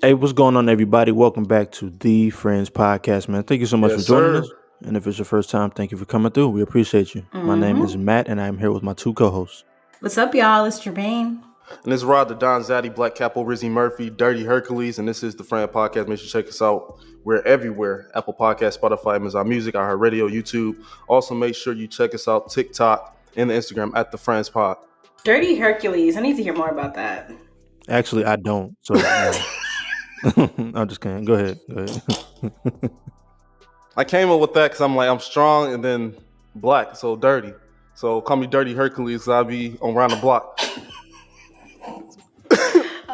Hey, what's going on, everybody? Welcome back to the Friends Podcast, man. Thank you so much for Yes, joining sir. us. And if it's your first time, thank you for coming through. We appreciate you. My name is Mm-hmm. Matt, and I'm here with my two co-hosts. What's up, y'all? It's Jermayne. And this is Rod the Don Zaddy, Black Capo, Rizzy Murphy, Dirty Hercules, and this is the Friend Podcast. Make sure you check us out. We're everywhere. Apple Podcast, Spotify, Amazon Music, iHeartRadio, YouTube. Also, make sure you check us out TikTok and the Instagram at the Friends Pod. Dirty Hercules. I need to hear more about that. Actually, I don't. So, no. I'm just kidding. Go ahead. I came up with that because I'm strong and then black, so dirty. So call me Dirty Hercules, I'll be on around the block.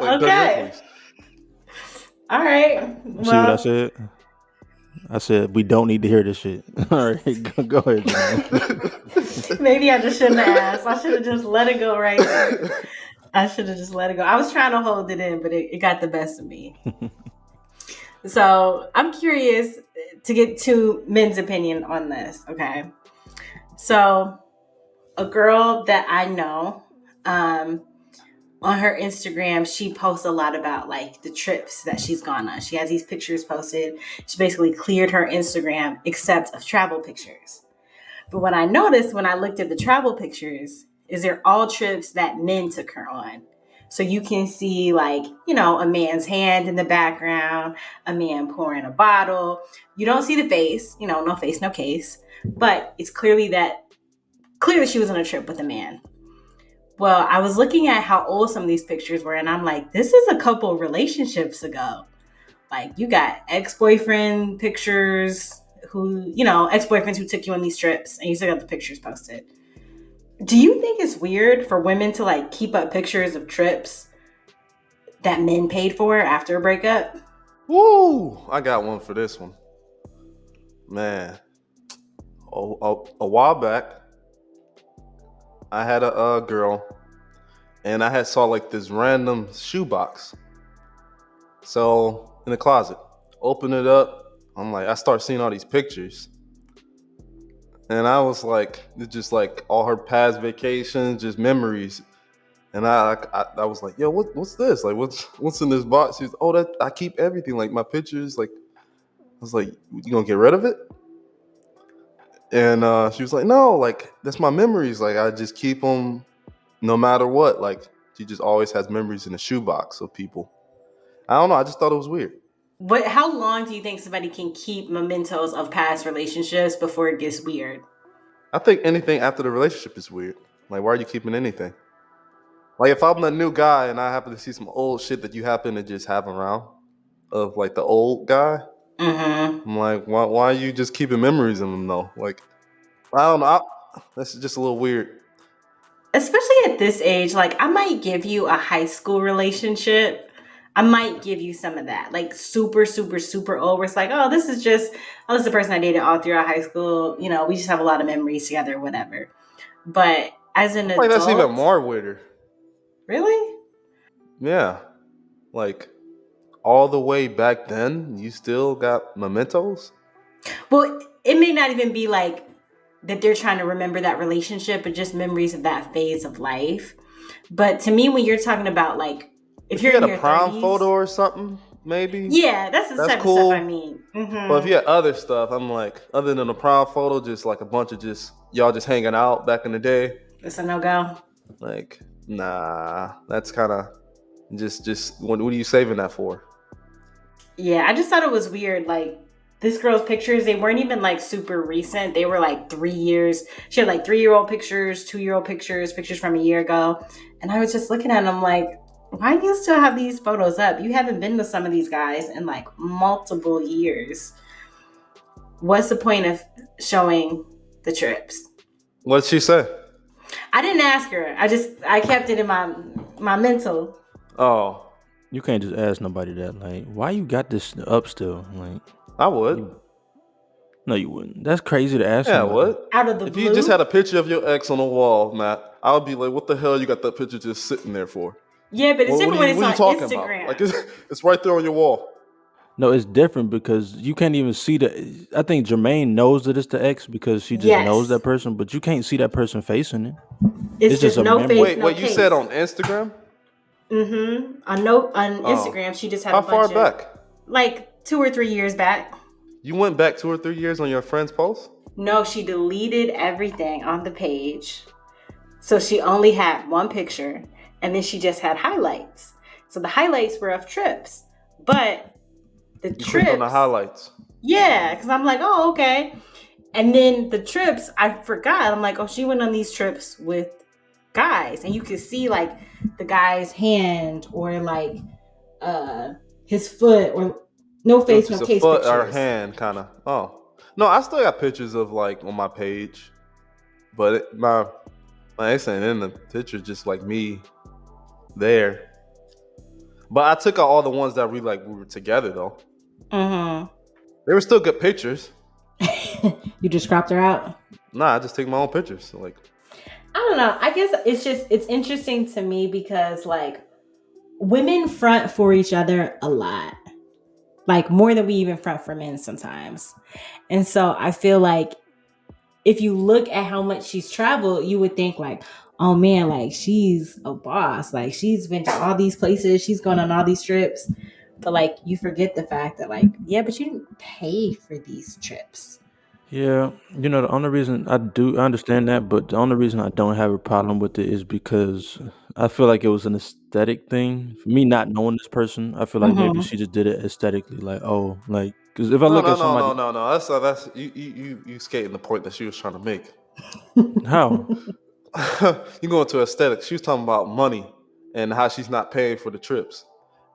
Okay. All right. Well, See what I said? I said we don't need to hear this shit. All right, go ahead, Jermaine. Maybe I just shouldn't have asked. I should have just let it go right there. I should have just let it go. I was trying to hold it in, but it got the best of me. So I'm curious to get to men's opinion on this. Okay. So a girl that I know, on her Instagram, she posts a lot about like the trips that she's gone on. She has these pictures posted. She basically cleared her Instagram except of travel pictures. But what I noticed when I looked at the travel pictures is they're all trips that men took her on. So you can see like, a man's hand in the background, a man pouring a bottle. You don't see the face, no face, no case. But it's clearly she was on a trip with a man. Well, I was looking at how old some of these pictures were, and I'm like, this is a couple relationships ago. Like, you got ex-boyfriend pictures ex-boyfriends who took you on these trips, and you still got the pictures posted. Do you think it's weird for women to, like, keep up pictures of trips that men paid for after a breakup? Woo! I got one for this one. Man, a while back, I had a girl, and I had saw like this random shoebox. So in the closet, open it up. I'm like, I start seeing all these pictures, and I was like, it's just like all her past vacations, just memories. And I was like, yo, what's this? Like, what's in this box? She's, oh, that I keep everything, like my pictures. Like, I was like, you gonna get rid of it? And she was like, no, like that's my memories. Like I just keep them no matter what. Like she just always has memories in the shoebox of people. I don't know. I just thought it was weird. How long do you think somebody can keep mementos of past relationships before it gets weird? I think anything after the relationship is weird. Like, why are you keeping anything? Like, if I'm a new guy and I happen to see some old shit that you happen to just have around of like the old guy, I'm like, why are you just keeping memories in them though? Like, I don't know. That's just a little weird. Especially at this age, like I might give you a high school relationship. I might give you some of that, like super, super, super old. Where it's like, this is the person I dated all throughout high school. We just have a lot of memories together, whatever. But as an adult, That's even more weirder. Really? Yeah, like all the way back then, you still got mementos. Well, it may not even be like that they're trying to remember that relationship, but just memories of that phase of life. But to me, when you're talking about like, if you're you in had your a prom 30s, photo or something, maybe. Yeah, that's the type cool. of stuff I mean. Mm-hmm. But if you had other stuff, I'm like, other than a prom photo, just like a bunch of y'all just hanging out back in the day. It's a no-go. Like, nah, that's kind of just what are you saving that for? Yeah, I just thought it was weird. Like, this girl's pictures, they weren't even like super recent. They were like 3 years. She had like 3-year-old pictures, 2-year-old pictures from a year ago. And I was just looking at them like, why do you still have these photos up? You haven't been with some of these guys in like multiple years. What's the point of showing the trips? What'd she say? I didn't ask her. I kept it in my mental. Oh. You can't just ask nobody that. Like, why you got this up still? Like, I would. No, you wouldn't. That's crazy to ask. Yeah, somebody. what? Out of the blue? If you just had a picture of your ex on the wall, Matt, I would be like, what the hell you got that picture just sitting there for? Yeah, but it's different when it's on Instagram. About? Like, it's right there on your wall. No, it's different because you can't even see the. I think Jermayne knows that it's the ex because she just knows that person, but you can't see that person facing it. It's just no face, Wait, you said on Instagram? On Oh, Instagram, she just had how a far bunch of back? like 2 or 3 years back. You went back 2 or 3 years on your friend's post? No, she deleted everything on the page. So she only had one picture and then she just had highlights. So the highlights were of trips. But the You clicked on the trips, highlights. yeah, because I'm like, oh, okay. And then the trips, I forgot. I'm like, oh, she went on these trips with guys. And you could see like the guy's hand or like his foot or no It was face, no just a case foot or pictures. hand, kind of. Oh, no, I still got pictures of like on my page, but my ex ain't in the picture, just like me there. But I took out all the ones that we were together though. Mm-hmm. They were still good pictures. You just cropped her out? Nah, I just take my own pictures. So, like, I don't know. I guess it's interesting to me because like women front for each other a lot. Like more than we even front for men sometimes. And so I feel like if you look at how much she's traveled, you would think like, oh man, like she's a boss. Like she's been to all these places, she's gone on all these trips. But like you forget the fact that like, yeah, but you didn't pay for these trips. Yeah, the only reason I understand that, but the only reason I don't have a problem with it is because I feel like it was an aesthetic thing. For me not knowing this person, I feel like maybe Mm-hmm. she just did it aesthetically, like, oh, like, because if I no, look no, at no, no, somebody, no, no. That's you skating the point that she was trying to make. how? You go into aesthetics. She was talking about money and how she's not paying for the trips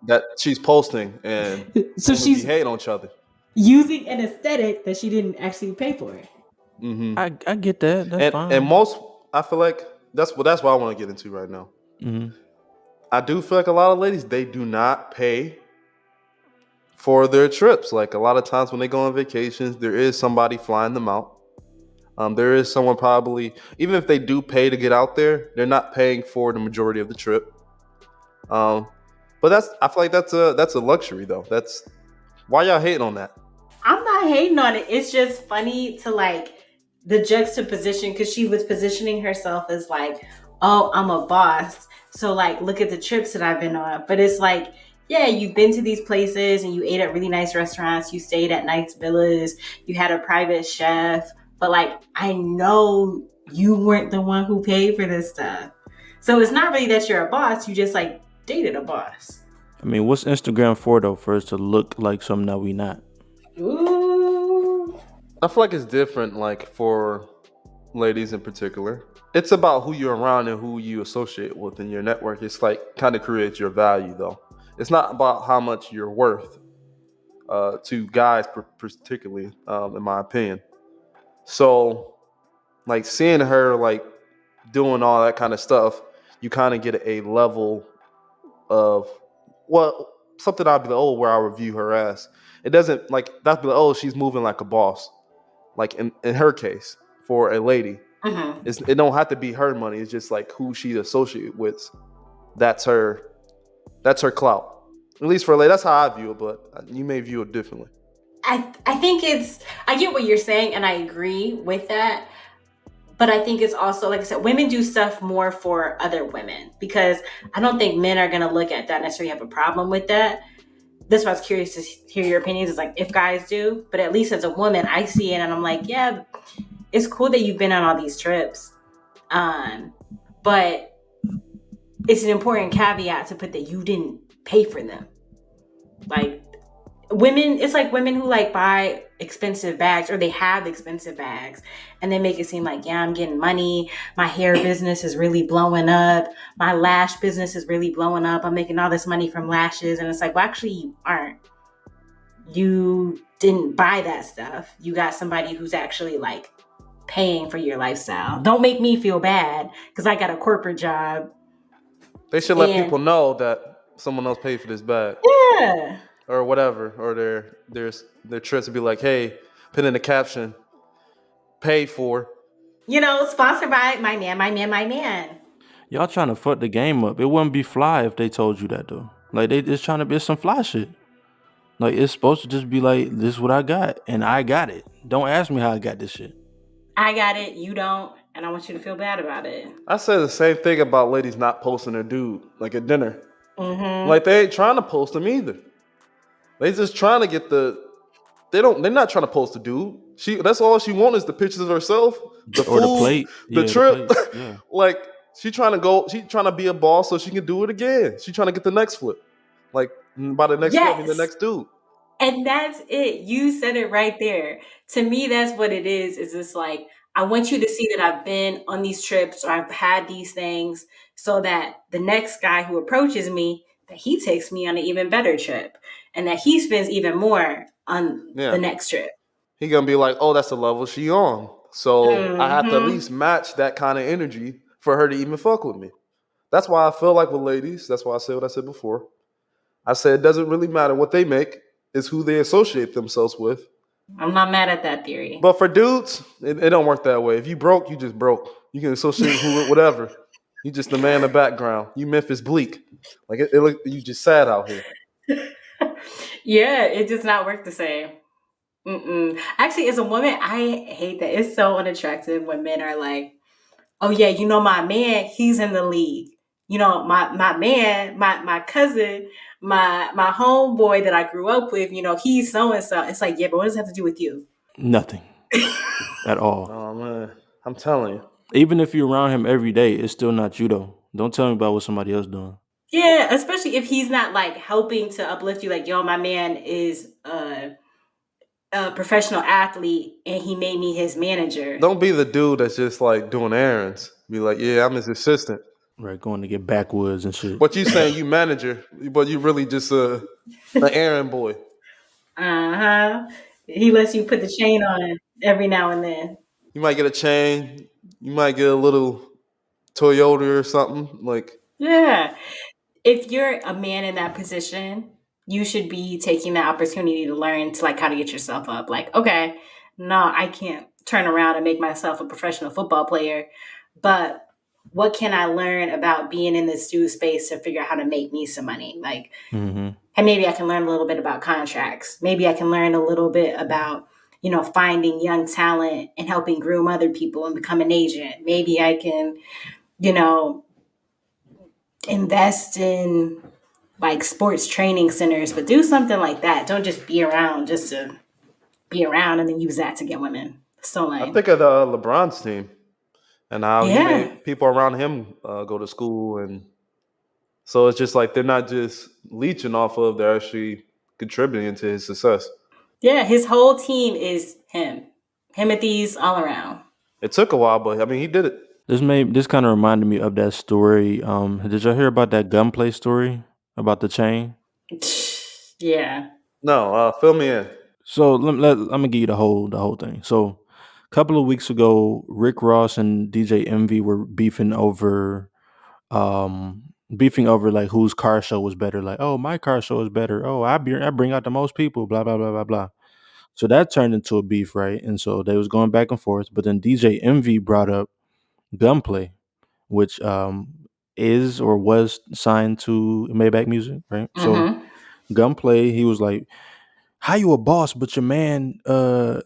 that she's posting, and So women be she's hating on each other. using an aesthetic that she didn't actually pay for. Hmm I get that. That's And fine. most, I feel like that's what I want to get into right now. Hmm. I do feel like a lot of ladies, they do not pay for their trips. Like a lot of times when they go on vacations, there is somebody flying them out. There is someone probably, even if they do pay to get out there, they're not paying for the majority of the trip. Um, but I feel like that's a luxury though. That's why y'all hating on that. I'm not hating on it. It's just funny to like the juxtaposition because she was positioning herself as like, oh, I'm a boss. So like, look at the trips that I've been on. But it's like, yeah, you've been to these places and you ate at really nice restaurants. You stayed at nice villas. You had a private chef. But like, I know you weren't the one who paid for this stuff. So it's not really that you're a boss. You just like dated a boss. I mean, what's Instagram for though? For us to look like something that we not. Ooh. I feel like it's different, like for ladies in particular. It's about who you're around and who you associate with in your network. It's like kind of creates your value though. It's not about how much you're worth to guys, particularly, in my opinion. So, like seeing her like doing all that kind of stuff, you kind of get a level of well, something I'll be like, oh, where I review her as. It doesn't like that's be like, oh, she's moving like a boss. Like in her case, for a lady, Mhm. it don't have to be her money. It's just like who she associated with. That's her. That's her clout. At least for a lady, that's how I view it. But you may view it differently. I think I get what you're saying and I agree with that. But I think it's also, like I said, women do stuff more for other women because I don't think men are going to look at that necessarily have a problem with that. That's why I was curious to hear your opinions. It's like if guys do, but at least as a woman, I see it and I'm like, yeah, it's cool that you've been on all these trips. But it's an important caveat to put that you didn't pay for them. Like women, it's like women who like buy expensive bags or they have expensive bags and they make it seem like, yeah, I'm getting money. My hair business is really blowing up. My lash business is really blowing up. I'm making all this money from lashes. And it's like, well, actually, you aren't. You didn't buy that stuff. You got somebody who's actually like paying for your lifestyle. Don't make me feel bad because I got a corporate job. They should let And people know that someone else paid for this bag yeah, or whatever, or their trips to be like, hey, put in the caption, paid for. sponsored by my man, my man, my man. Y'all trying to fuck the game up. It wouldn't be fly if they told you that though. Like they just trying to be some fly shit. Like it's supposed to just be like, this is what I got, and I got it. Don't ask me how I got this shit. I got it, you don't, and I want you to feel bad about it. I say the same thing about ladies not posting their dude like at dinner. Like they ain't trying to post him either. They just trying to get the. They're not trying to post the dude. That's all she wants is the pictures of herself, the Or the food, plate. the Yeah, the trip. plate. Yeah. Like she trying to go. She trying to be a boss so she can do it again. She trying to get the next flip. Like by the next flip, I mean the Yes. next dude. And that's it. You said it right there. To me, that's what it is. Is it's like, I want you to see that I've been on these trips or I've had these things so that the next guy who approaches me, that he takes me on an even better trip and that he spends even more on the Yeah. next trip. He gonna be like, oh, that's the level she on. So I have to at Mm-hmm. least match that kind of energy for her to even fuck with me. That's why I feel like with ladies, that's why I said what I said before. I said it doesn't really matter what they make, it's who they associate themselves with. I'm not mad at that theory. But for dudes, it don't work that way. If you broke, you just broke. You can associate who whatever. You just the man in the background. You Memphis Bleak. Like it look you just sad out here. Yeah, it does not work the same. Mm-mm. Actually, as a woman, I hate that. It's so unattractive when men are like, oh yeah, you know my man, he's in the league. You know, my man, my cousin, my homeboy that I grew up with, you know, he's so and so. It's like, yeah, but what does that have to do with you? Nothing at all. Oh man, I'm telling you. Even if you're around him every day, it's still not you though. Don't tell me about what somebody else doing. Yeah, especially if he's not like helping to uplift you, like, yo, my man is a professional athlete and he made me his manager. Don't be the dude that's just like doing errands. Be like, yeah, I'm his assistant. Right, going to get backwoods and shit. But you saying you manager, but you really just an errand boy. Uh-huh. He lets you put the chain on every now and then. You might get a chain. You might get a little Toyota or something. Like Yeah. If you're a man in that position, you should be taking that opportunity to learn to like how to get yourself up. Like, okay, no, I can't turn around and make myself a professional football player, but what can I learn about being in this dude space to figure out how to make me some money? Like, Mm-hmm. and maybe I can learn a little bit about contracts. Maybe I can learn a little bit about, you know, finding young talent and helping groom other people and become an agent. Maybe I can, you know, invest in like sports training centers, but do something like that. Don't just be around just to be around and then use that to get women. So I lame. think of LeBron's team and how he Yeah. made people around him go to school, and so it's just like they're not just leeching off of; they're actually contributing to his success. Yeah. His whole team is him. Timothy's all around. It took a while, but I mean, he did it. This kind of reminded me of that story. Did y'all hear about that Gunplay story about the chain? Yeah. No, fill me in. So let me give you the whole thing. So a couple of weeks ago, Rick Ross and DJ Envy were beefing over like whose car show was better. Like, oh, my car show is better. Oh, I bring out the most people. Blah blah blah blah blah. So that turned into a beef, right? And so they was going back and forth. But then DJ Envy brought up Gunplay, which is or was signed to Maybach Music, right? So Mm-hmm. Gunplay, he was like, how you a boss, but your man got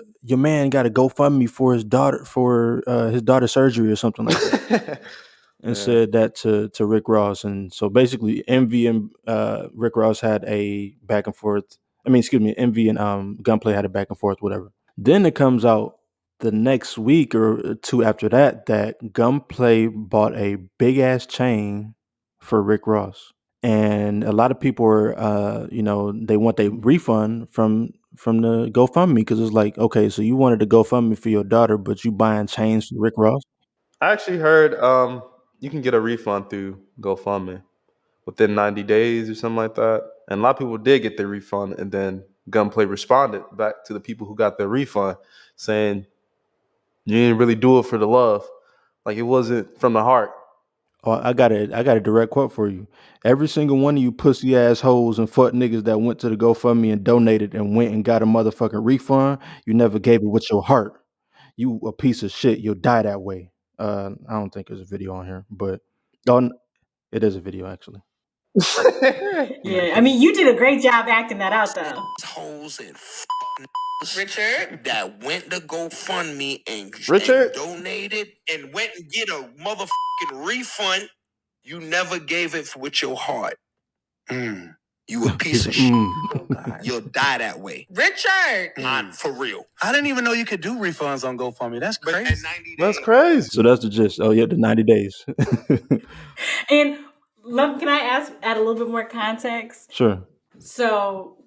to GoFundMe for his daughter's surgery or something like that, and Yeah. said that to Rick Ross. And so basically, Envy and Rick Ross had a back and forth. I mean, excuse me, Envy and Gunplay had a back and forth, whatever. Then it comes out the next week or two after that Gunplay bought a big ass chain for Rick Ross, and a lot of people are they want their refund from the GoFundMe because it's like, okay, so you wanted to GoFundMe for your daughter, but you buying chains for Rick Ross. I actually heard you can get a refund through GoFundMe within 90 days or something like that. And a lot of people did get their refund, and then Gunplay responded back to the people who got their refund saying, you didn't really do it for the love. Like it wasn't from the heart. Oh, I got a direct quote for you. Every single one of you pussy assholes and fuck niggas that went to the GoFundMe and donated and went and got a motherfucking refund, you never gave it with your heart. You a piece of shit. You'll die that way. I don't think there's a video on here, but it is a video actually. Yeah. I mean, you did a great job acting that out though. Hoes and Richard that went to GoFundMe and Richard? donated and went and get a motherfucking refund. You never gave it with your heart. You a piece He's of shit. Oh God. You'll die that way. Richard! For real. I didn't even know you could do refunds on GoFundMe. That's But crazy. at 90 That's days. crazy. So that's the gist. Oh yeah, the 90 days. And can I add a little bit more context? Sure. So,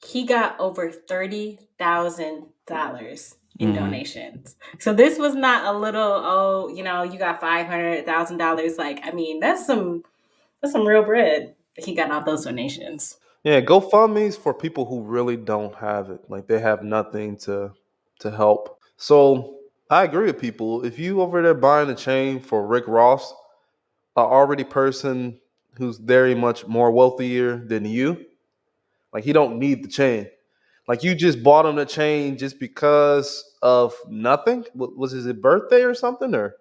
he got over $30,000 in donations. So this was not a little, you got $500,000. Like, I mean, that's some real bread that he got off those donations. Yeah, GoFundMe's for people who really don't have it. Like they have nothing to help. So I agree with people. If you over there buying a chain for Rick Ross, a already person who's very much more wealthier than you, like he don't need the chain. Like you just bought him the chain just because of nothing. Was his birthday or something, or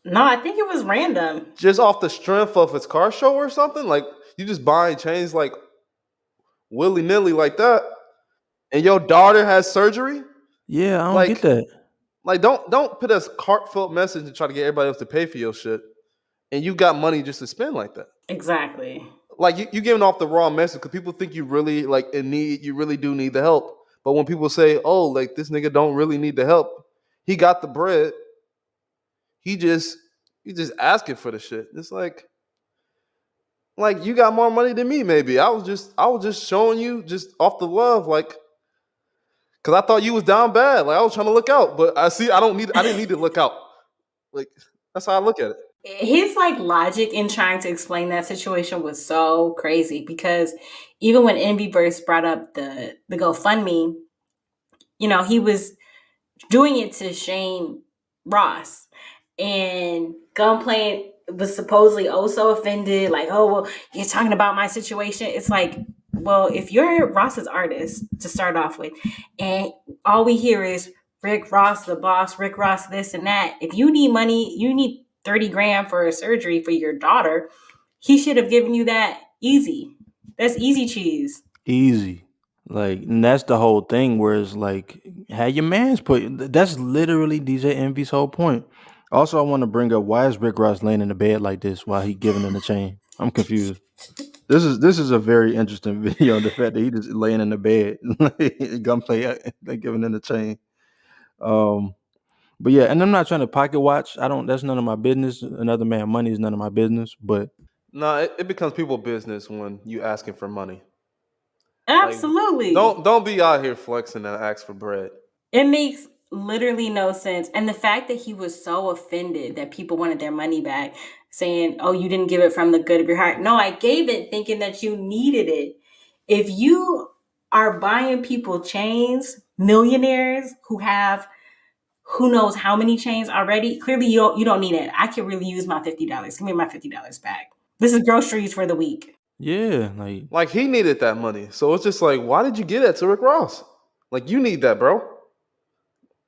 No, I think it was random. just off the strength of his car show or something? Like you just buying chains like willy nilly like that, and your daughter has surgery. Yeah, I don't get Like, that. like don't put a heartfelt message and try to get everybody else to pay for your shit, and you got money just to spend like that. Exactly. Like you giving off the wrong message because people think you really like in need. You really do need the help. But when people say, "Oh, like this nigga don't really need the help. He got the bread. He just asking for the shit." It's like you got more money than me. Maybe I was just showing you just off the love, like because I thought you was down bad. Like I was trying to look out, but I didn't need to look out. Like that's how I look at it. His like logic in trying to explain that situation was so crazy because even when Envyverse brought up the GoFundMe, he was doing it to shame Ross. And Gunplay was supposedly also offended, like, oh, well, you're talking about my situation. It's like, well, if you're Ross's artist to start off with, and all we hear is Rick Ross, the boss, Rick Ross, this and that. If you need money, you need 30 grand for a surgery for your daughter. He should have given you that easy. That's easy cheese. Easy. Like, and that's the whole thing where it's like, have your mans put. That's literally DJ Envy's whole point. Also, I want to bring up, why is Rick Ross laying in the bed like this while he giving him the chain? I'm confused. This is a very interesting video. The fact that he just laying in the bed, Gunplay, like giving him the chain. But yeah, and I'm not trying to pocket watch. I don't. That's none of my business. Another man's money is none of my business. But No, it becomes people business when you asking for money. Absolutely. Don't be out here flexing and ask for bread. It makes literally no sense. And the fact that he was so offended that people wanted their money back, saying, oh, you didn't give it from the good of your heart. No, I gave it thinking that you needed it. If you are buying people chains, millionaires who have who knows how many chains already, clearly you don't need it. I could really use my $50. Give me my $50 back. This is groceries for the week. yeah, Like he needed that money, so it's just like, why did you give that to Rick Ross? Like you need that, bro.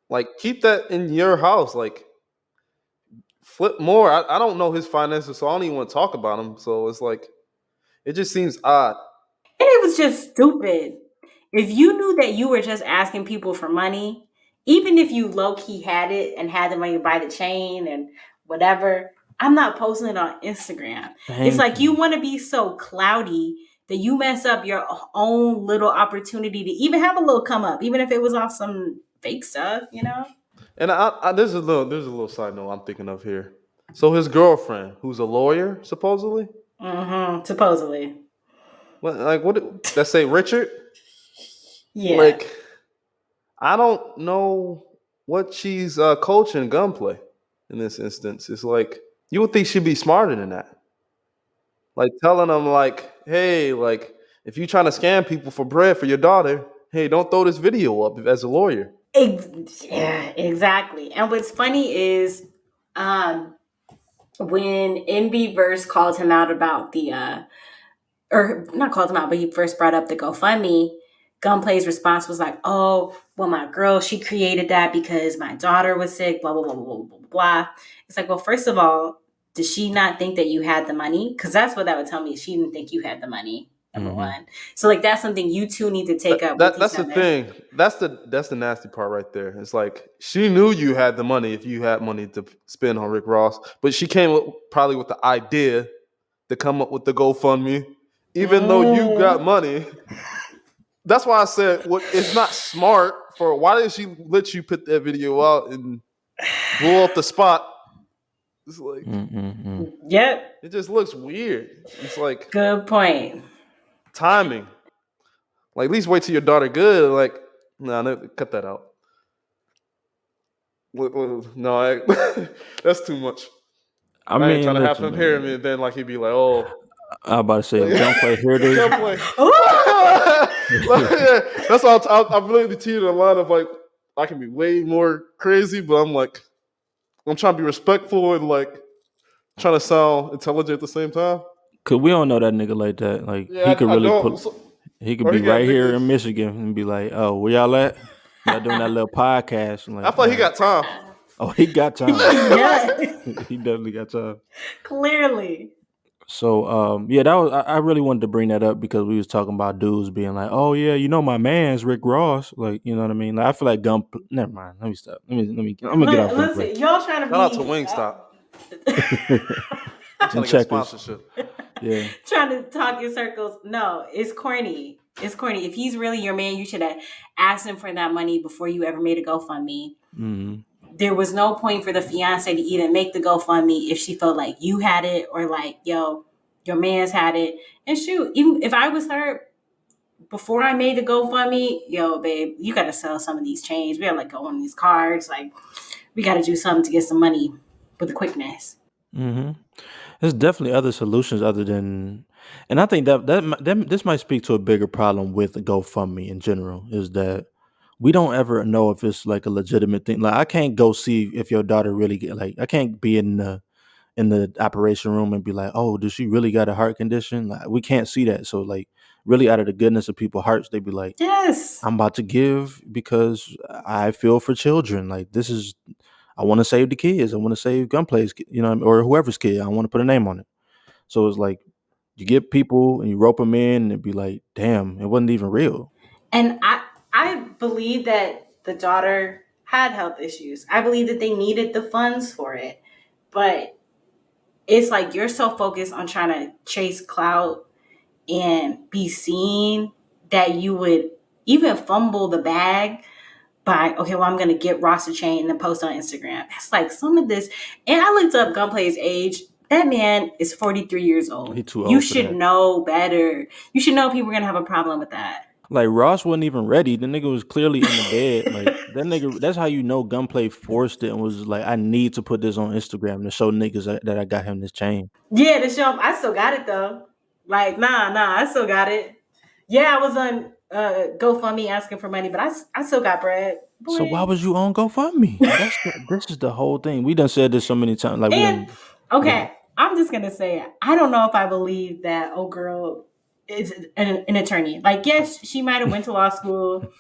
Like keep that in your house. Like flip more. I don't know his finances, so I don't even want to talk about him. So it's like it just seems odd. And it was just stupid. If you knew that you were just asking people for money, even if you low key had it and had the money to buy the chain and whatever, I'm not posting it on Instagram. It's like you want to be so cloudy that you mess up your own little opportunity to even have a little come up, even if it was off some fake stuff, And there's a little side note I'm thinking of here. So his girlfriend, who's a lawyer, supposedly. Supposedly. What? Let's say Richard. Yeah. Like, I don't know what she's coaching Gunplay in this instance. It's like you would think she'd be smarter than that. Like telling them, like, hey, like if you're trying to scam people for bread for your daughter, hey, don't throw this video up as a lawyer. Yeah, exactly. And what's funny is when Envyverse called him out about the or not called him out, but he first brought up the GoFundMe, Gunplay's response was like, oh, well, my girl, she created that because my daughter was sick, blah, blah, blah, blah, blah, blah. It's like, well, first of all, did she not think that you had the money? Because that's what that would tell me. She didn't think you had the money, number one. So, like, that's something you two need to take up with each other. That's the thing. That's the nasty part right there. It's like she knew you had the money if you had money to spend on Rick Ross, but she came probably with the idea to come up with the GoFundMe, even though you got money. That's why I said it's not smart for. Why did she let you put that video out and blow up the spot? It's like Yep. it just looks weird. It's like Good point. timing. Like at least wait till your daughter good. Like no, cut that out. No, that's too much. I I ain't trying mean, to have listen, him hear man. me, and then like he'd be like, "Oh, I about to say, if Gunplay hear this, Gunplay." Ooh. Yeah, that's all. I'm really teaching a lot of like I can be way more crazy, but I'm like I'm trying to be respectful and like trying to sound intelligent at the same time. cause we don't know that nigga like that. Like Yeah, he could I really don't. put, he could Or he be got right here niggas. in Michigan and be like, "Oh, where y'all at? Y'all doing that little podcast?" And I like, feel like he got time. oh, he got time. Yeah. He definitely got time. Clearly. So yeah, that was I really wanted to bring that up because we was talking about dudes being like, oh yeah, you know my man's Rick Ross, like you know what I mean. Like I feel like Never mind. Let me stop. I'm gonna get off Gunplay. Listen, y'all trying to Shout out to be Wingstop. I'm trying And to get a checkers. sponsorship. Yeah. trying to talk in circles. No, it's corny. It's corny. If he's really your man, you should have asked him for that money before you ever made a GoFundMe. Mm-hmm. There was no point for the fiance to even make the GoFundMe if she felt like you had it or like, yo, your man's had it. And shoot, even if I was her, before I made the GoFundMe, yo, babe, you got to sell some of these chains. We got to like go on these cards. Like, we got to do something to get some money with quickness. Mm-hmm. There's definitely other solutions other than, and I think that this might speak to a bigger problem with GoFundMe in general. Is that we don't ever know if it's like a legitimate thing. Like I can't go see if your daughter really get like I can't be in the operation room and be like, oh, does she really got a heart condition? Like, we can't see that. So like really out of the goodness of people's hearts, they be like, Yes. I'm about to give because I feel for children. Like this is I want to save the kids. I want to save Gunplay's, or whoever's kid. I want to put a name on it. So it's like you get people and you rope them in and it'd be like, damn, it wasn't even real. And I believe that the daughter had health issues. I believe that they needed the funds for it. But it's like you're so focused on trying to chase clout and be seen that you would even fumble the bag by, okay, well, I'm going to get Ross a chain and then post on Instagram. That's like some of this. And I looked up Gunplay's age. That man is 43 years old. He too You old for should that. know better. You should know people are going to have a problem with that. Like Ross wasn't even ready. The nigga was clearly in the bed. Like that nigga. That's how you know Gunplay forced it and was like, I need to put this on Instagram to show niggas that I got him this chain. Yeah, to show him. I still got it though. Like, nah, I still got it. Yeah, I was on GoFundMe asking for money, but I still got bread. Boy. So why was you on GoFundMe? This is the whole thing. We done said this so many times. Like And okay, I'm just gonna say I don't know if I believe that old girl is an attorney. Like, yes, she might have went to law school.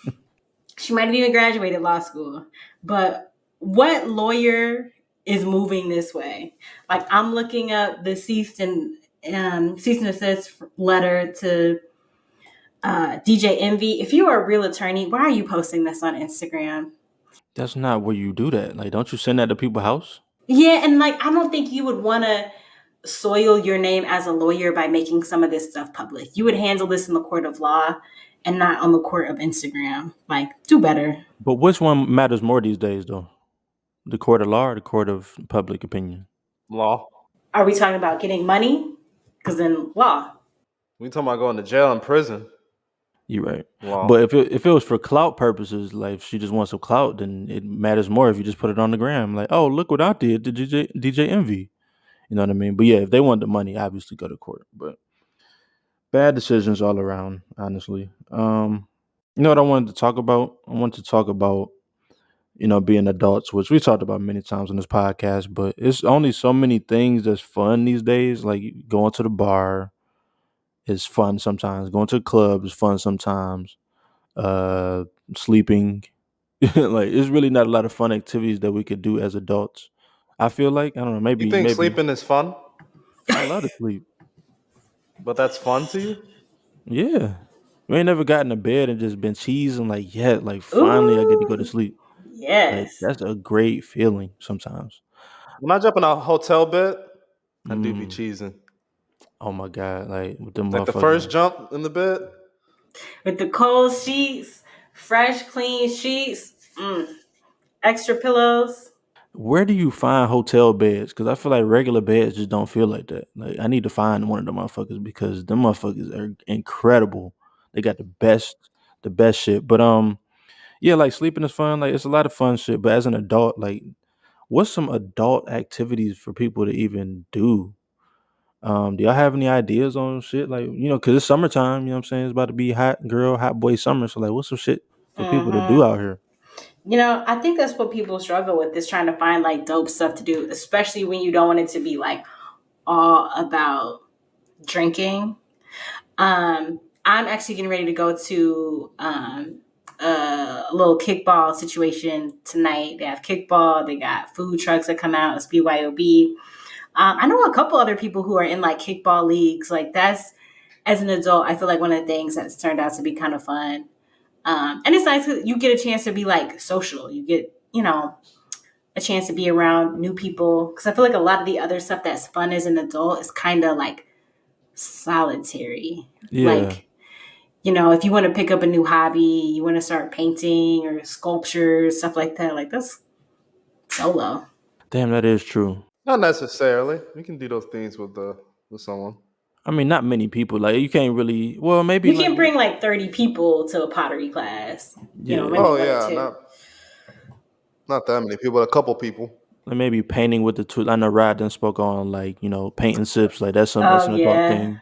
She might have even graduated law school. But what lawyer is moving this way? Like, I'm looking up the cease and desist letter to DJ Envy. If you are a real attorney, why are you posting this on Instagram? That's not where you do that. Like, don't you send that to people's house? Yeah, and like I don't think you would want to soil your name as a lawyer by making some of this stuff public. You would handle this in the court of law and not on the court of Instagram. Like, do better. But which one matters more these days, though? The court of law or the court of public opinion? Law. Are we talking about getting money? Because then law. We talking about going to jail and prison. You're right. Law. But if it was for clout purposes, like if she just wants some clout, then it matters more if you just put it on the gram. Like, oh, look what I did to DJ Envy. You know what I mean? But yeah, if they want the money, obviously go to court. But bad decisions all around, honestly. You know what I wanted to talk about? I wanted to talk about, being adults, which we talked about many times on this podcast, but it's only so many things that's fun these days. Like going to the bar is fun sometimes. Going to the club is fun sometimes. Uh Sleeping. Like it's really not a lot of fun activities that we could do as adults. I feel like, I don't know, You maybe think sleeping is fun? I love to sleep. But that's fun to you? Yeah. We ain't never gotten to bed and just been cheesing like, yeah, like finally I get to go to Ooh, sleep. Like yes. that's a great feeling sometimes. When I jump in a hotel bed, I do be Mm. cheesing. Oh my god, like with them Like the first motherfucking. jump in the bed. With the cold sheets, fresh, clean sheets, extra pillows. Where do you find hotel beds? Because I feel like regular beds just don't feel like that. Like I need to find one of them motherfuckers because them motherfuckers are incredible. They got the best shit. But yeah, like sleeping is fun. Like it's a lot of fun shit. But as an adult, like what's some adult activities for people to even do? Do y'all have any ideas on shit? Like, cause it's summertime, you know what I'm saying? It's about to be hot boy summer. So like what's some shit for people to do Mm-hmm. out here? I think that's what people struggle with is trying to find like dope stuff to do, especially when you don't want it to be like all about drinking. I'm actually getting ready to go to a little kickball situation tonight. They have kickball. They got food trucks that come out. It's BYOB. I know a couple other people who are in like kickball leagues. Like that's as an adult, I feel like one of the things that's turned out to be kind of fun. And it's nice that you get a chance to be like social. You get, a chance to be around new people. Cause I feel like a lot of the other stuff that's fun as an adult is kind of like solitary. Yeah. Like, if you want to pick up a new hobby, you want to start painting or sculpture, stuff like that, like that's solo. Damn, that is true. Not necessarily. You can do those things with someone. I mean, not many people. Like you can't really. Well, maybe You like can bring like 30 people to a pottery class, yeah, maybe Oh one or yeah, two. not that many people, but a couple people. like maybe painting with the tool. I know Rod done spoke on like painting sips. Like that's Oh, an adult yeah. thing.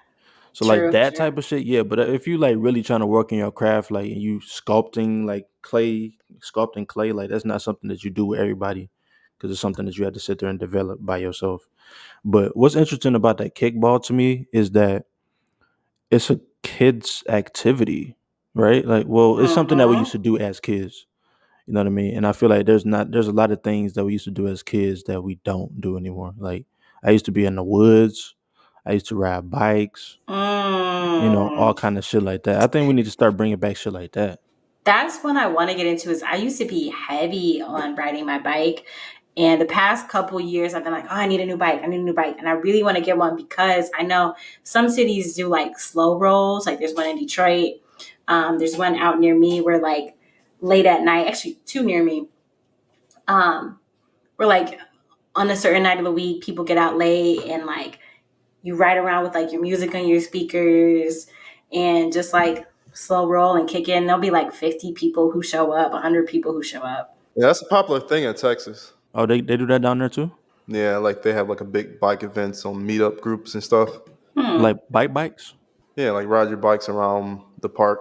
So like True, that true. type of shit, yeah. But if you like really trying to work in your craft, like and you sculpting clay, like that's not something that you do with everybody because it's something that you have to sit there and develop by yourself. But what's interesting about that kickball to me is that it's a kids activity, right? Like, well, it's something that we used Mm-hmm. to do as kids. You know what I mean? And I feel like there's a lot of things that we used to do as kids that we don't do anymore. Like I used to be in the woods. I used to ride bikes, all Mm. kind of shit like that. I think we need to start bringing back shit like that. That's what I want to get into is I used to be heavy on riding my bike. And the past couple years, I've been like, oh, I need a new bike. I need a new bike. And I really want to get one because I know some cities do like slow rolls. Like there's one in Detroit. There's one out near me where like late at night, actually two near me, um, where like on a certain night of the week, people get out late and like you ride around with like your music on your speakers and just like slow roll and kick in. There'll be like 50 people who show up, 100 people who show up. Yeah, that's a popular thing in Texas. Oh, they do that down there too? Yeah, like they have like a big bike events on meetup groups and stuff. Hmm. Like bikes? Yeah, like ride your bikes around the park.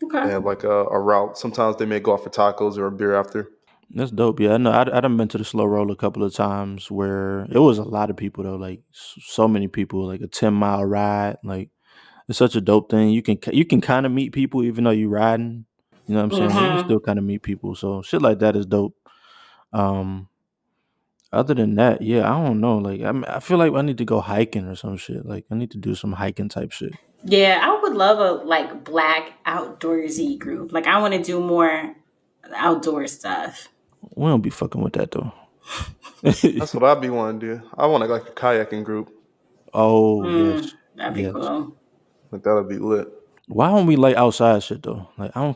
They Okay. have like a route. Sometimes they may go out for tacos or a beer after. That's dope. Yeah, I know. I done been to the slow roll a couple of times where it was a lot of people though, like so many people, like a 10-mile ride. Like it's such a dope thing. You can kind of meet people even though you riding. You know what I'm saying? Like you can Mm-hmm. still kind of meet people. So shit like that is dope. Um, Other than that, yeah, I don't know. Like I feel like I need to go hiking or some shit. Like I need to do some hiking type shit. Yeah, I would love a like black outdoorsy group. Like I want to do more outdoor stuff. We don't be fucking with that though. That's what I'd be wanting to do. I want like a kayaking group. Oh yes, That'd be yes. cool. Like that'd be lit. Why don't we like outside shit though? Like I'm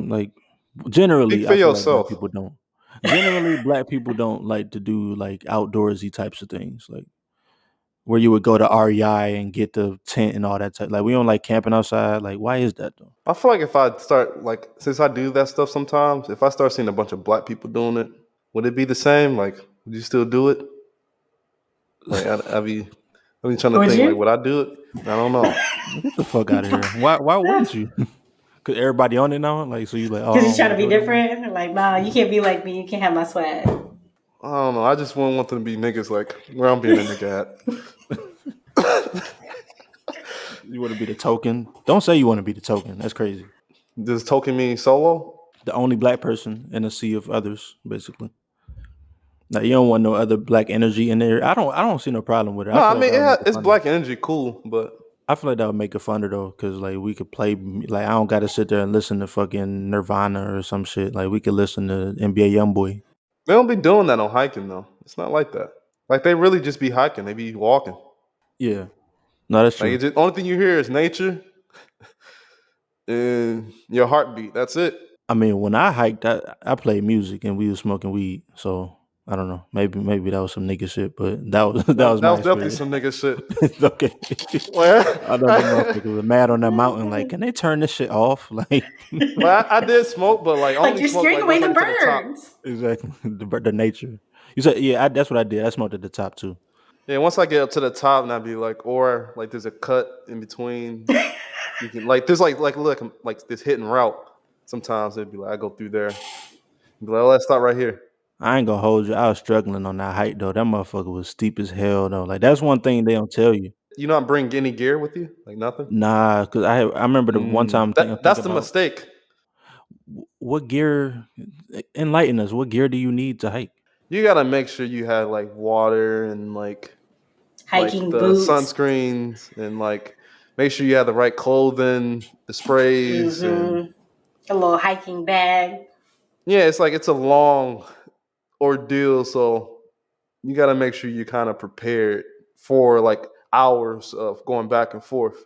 like Speak generally for I feel like black yourself. people don't. Generally, black people don't like to do like outdoorsy types of things, like where you would go to REI and get the tent and all that type. Like we don't like camping outside. Like why is that though? I feel like if I start like since I do that stuff sometimes, if I start seeing a bunch of black people doing it, would it be the same? Like, would you still do it? Like, I'd be trying to Would think like, you? would I do it? I don't know. Get the fuck out of here. Why wouldn't you? Cause everybody on it now. Like so you like, oh, I Because you're don't trying want to to be do it no more. different. Like, nah, you can't be like me. You can't have my swag. I don't know. I just wouldn't want them to be niggas like where I'm being a nigga at. You want to be the token? Don't say you want to be the token. That's crazy. Does token mean solo? The only black person in a sea of others, basically. Like you don't want no other black energy in there. I don't see no problem with it. I No, I feel like mean that would make it it's funner. black energy, cool, but I feel like that would make it funner though, cause like we could play like I don't gotta sit there and listen to fucking Nirvana or some shit. Like we could listen to NBA YoungBoy. they don't be doing that on hiking though. It's not like that. Like they really just be hiking. They be walking. Yeah, No, that's Like true. only thing you hear is nature and your heartbeat. That's it. I mean, when I hiked, I played music and we was smoking weed. So I don't know. Maybe that was some nigga shit, but that was that was That my was definitely experience. some nigga shit. Okay. Well, I know them motherfuckers were mad on that mountain. Like, can they turn this shit off? Like, I did smoke, but like Like only you're smoke scaring like away once I the get to the top. birds. exactly the nature. You said, yeah, that's what I did. I smoked at the top too. Yeah, once I get up to the top, and I'd be like, or like there's a cut in between. You can like there's like look like this hidden route. Sometimes it'd be like I go through there. Be like, oh, let's stop right here. I ain't gonna hold you. I was struggling on that height though. That motherfucker was steep as hell though. Like that's one thing they don't tell you. You not bring any gear with you, like nothing. Nah, cause I remember the one time think That's the about mistake. what gear. Enlighten us. What gear do you need to hike? You gotta make sure you have like water and like Hiking the boots. sunscreens and like make sure you have the right clothing, the sprays, and A little hiking bag. yeah, it's like it's a long ordeal. So you got to make sure you kind of prepared for like hours of going back and forth.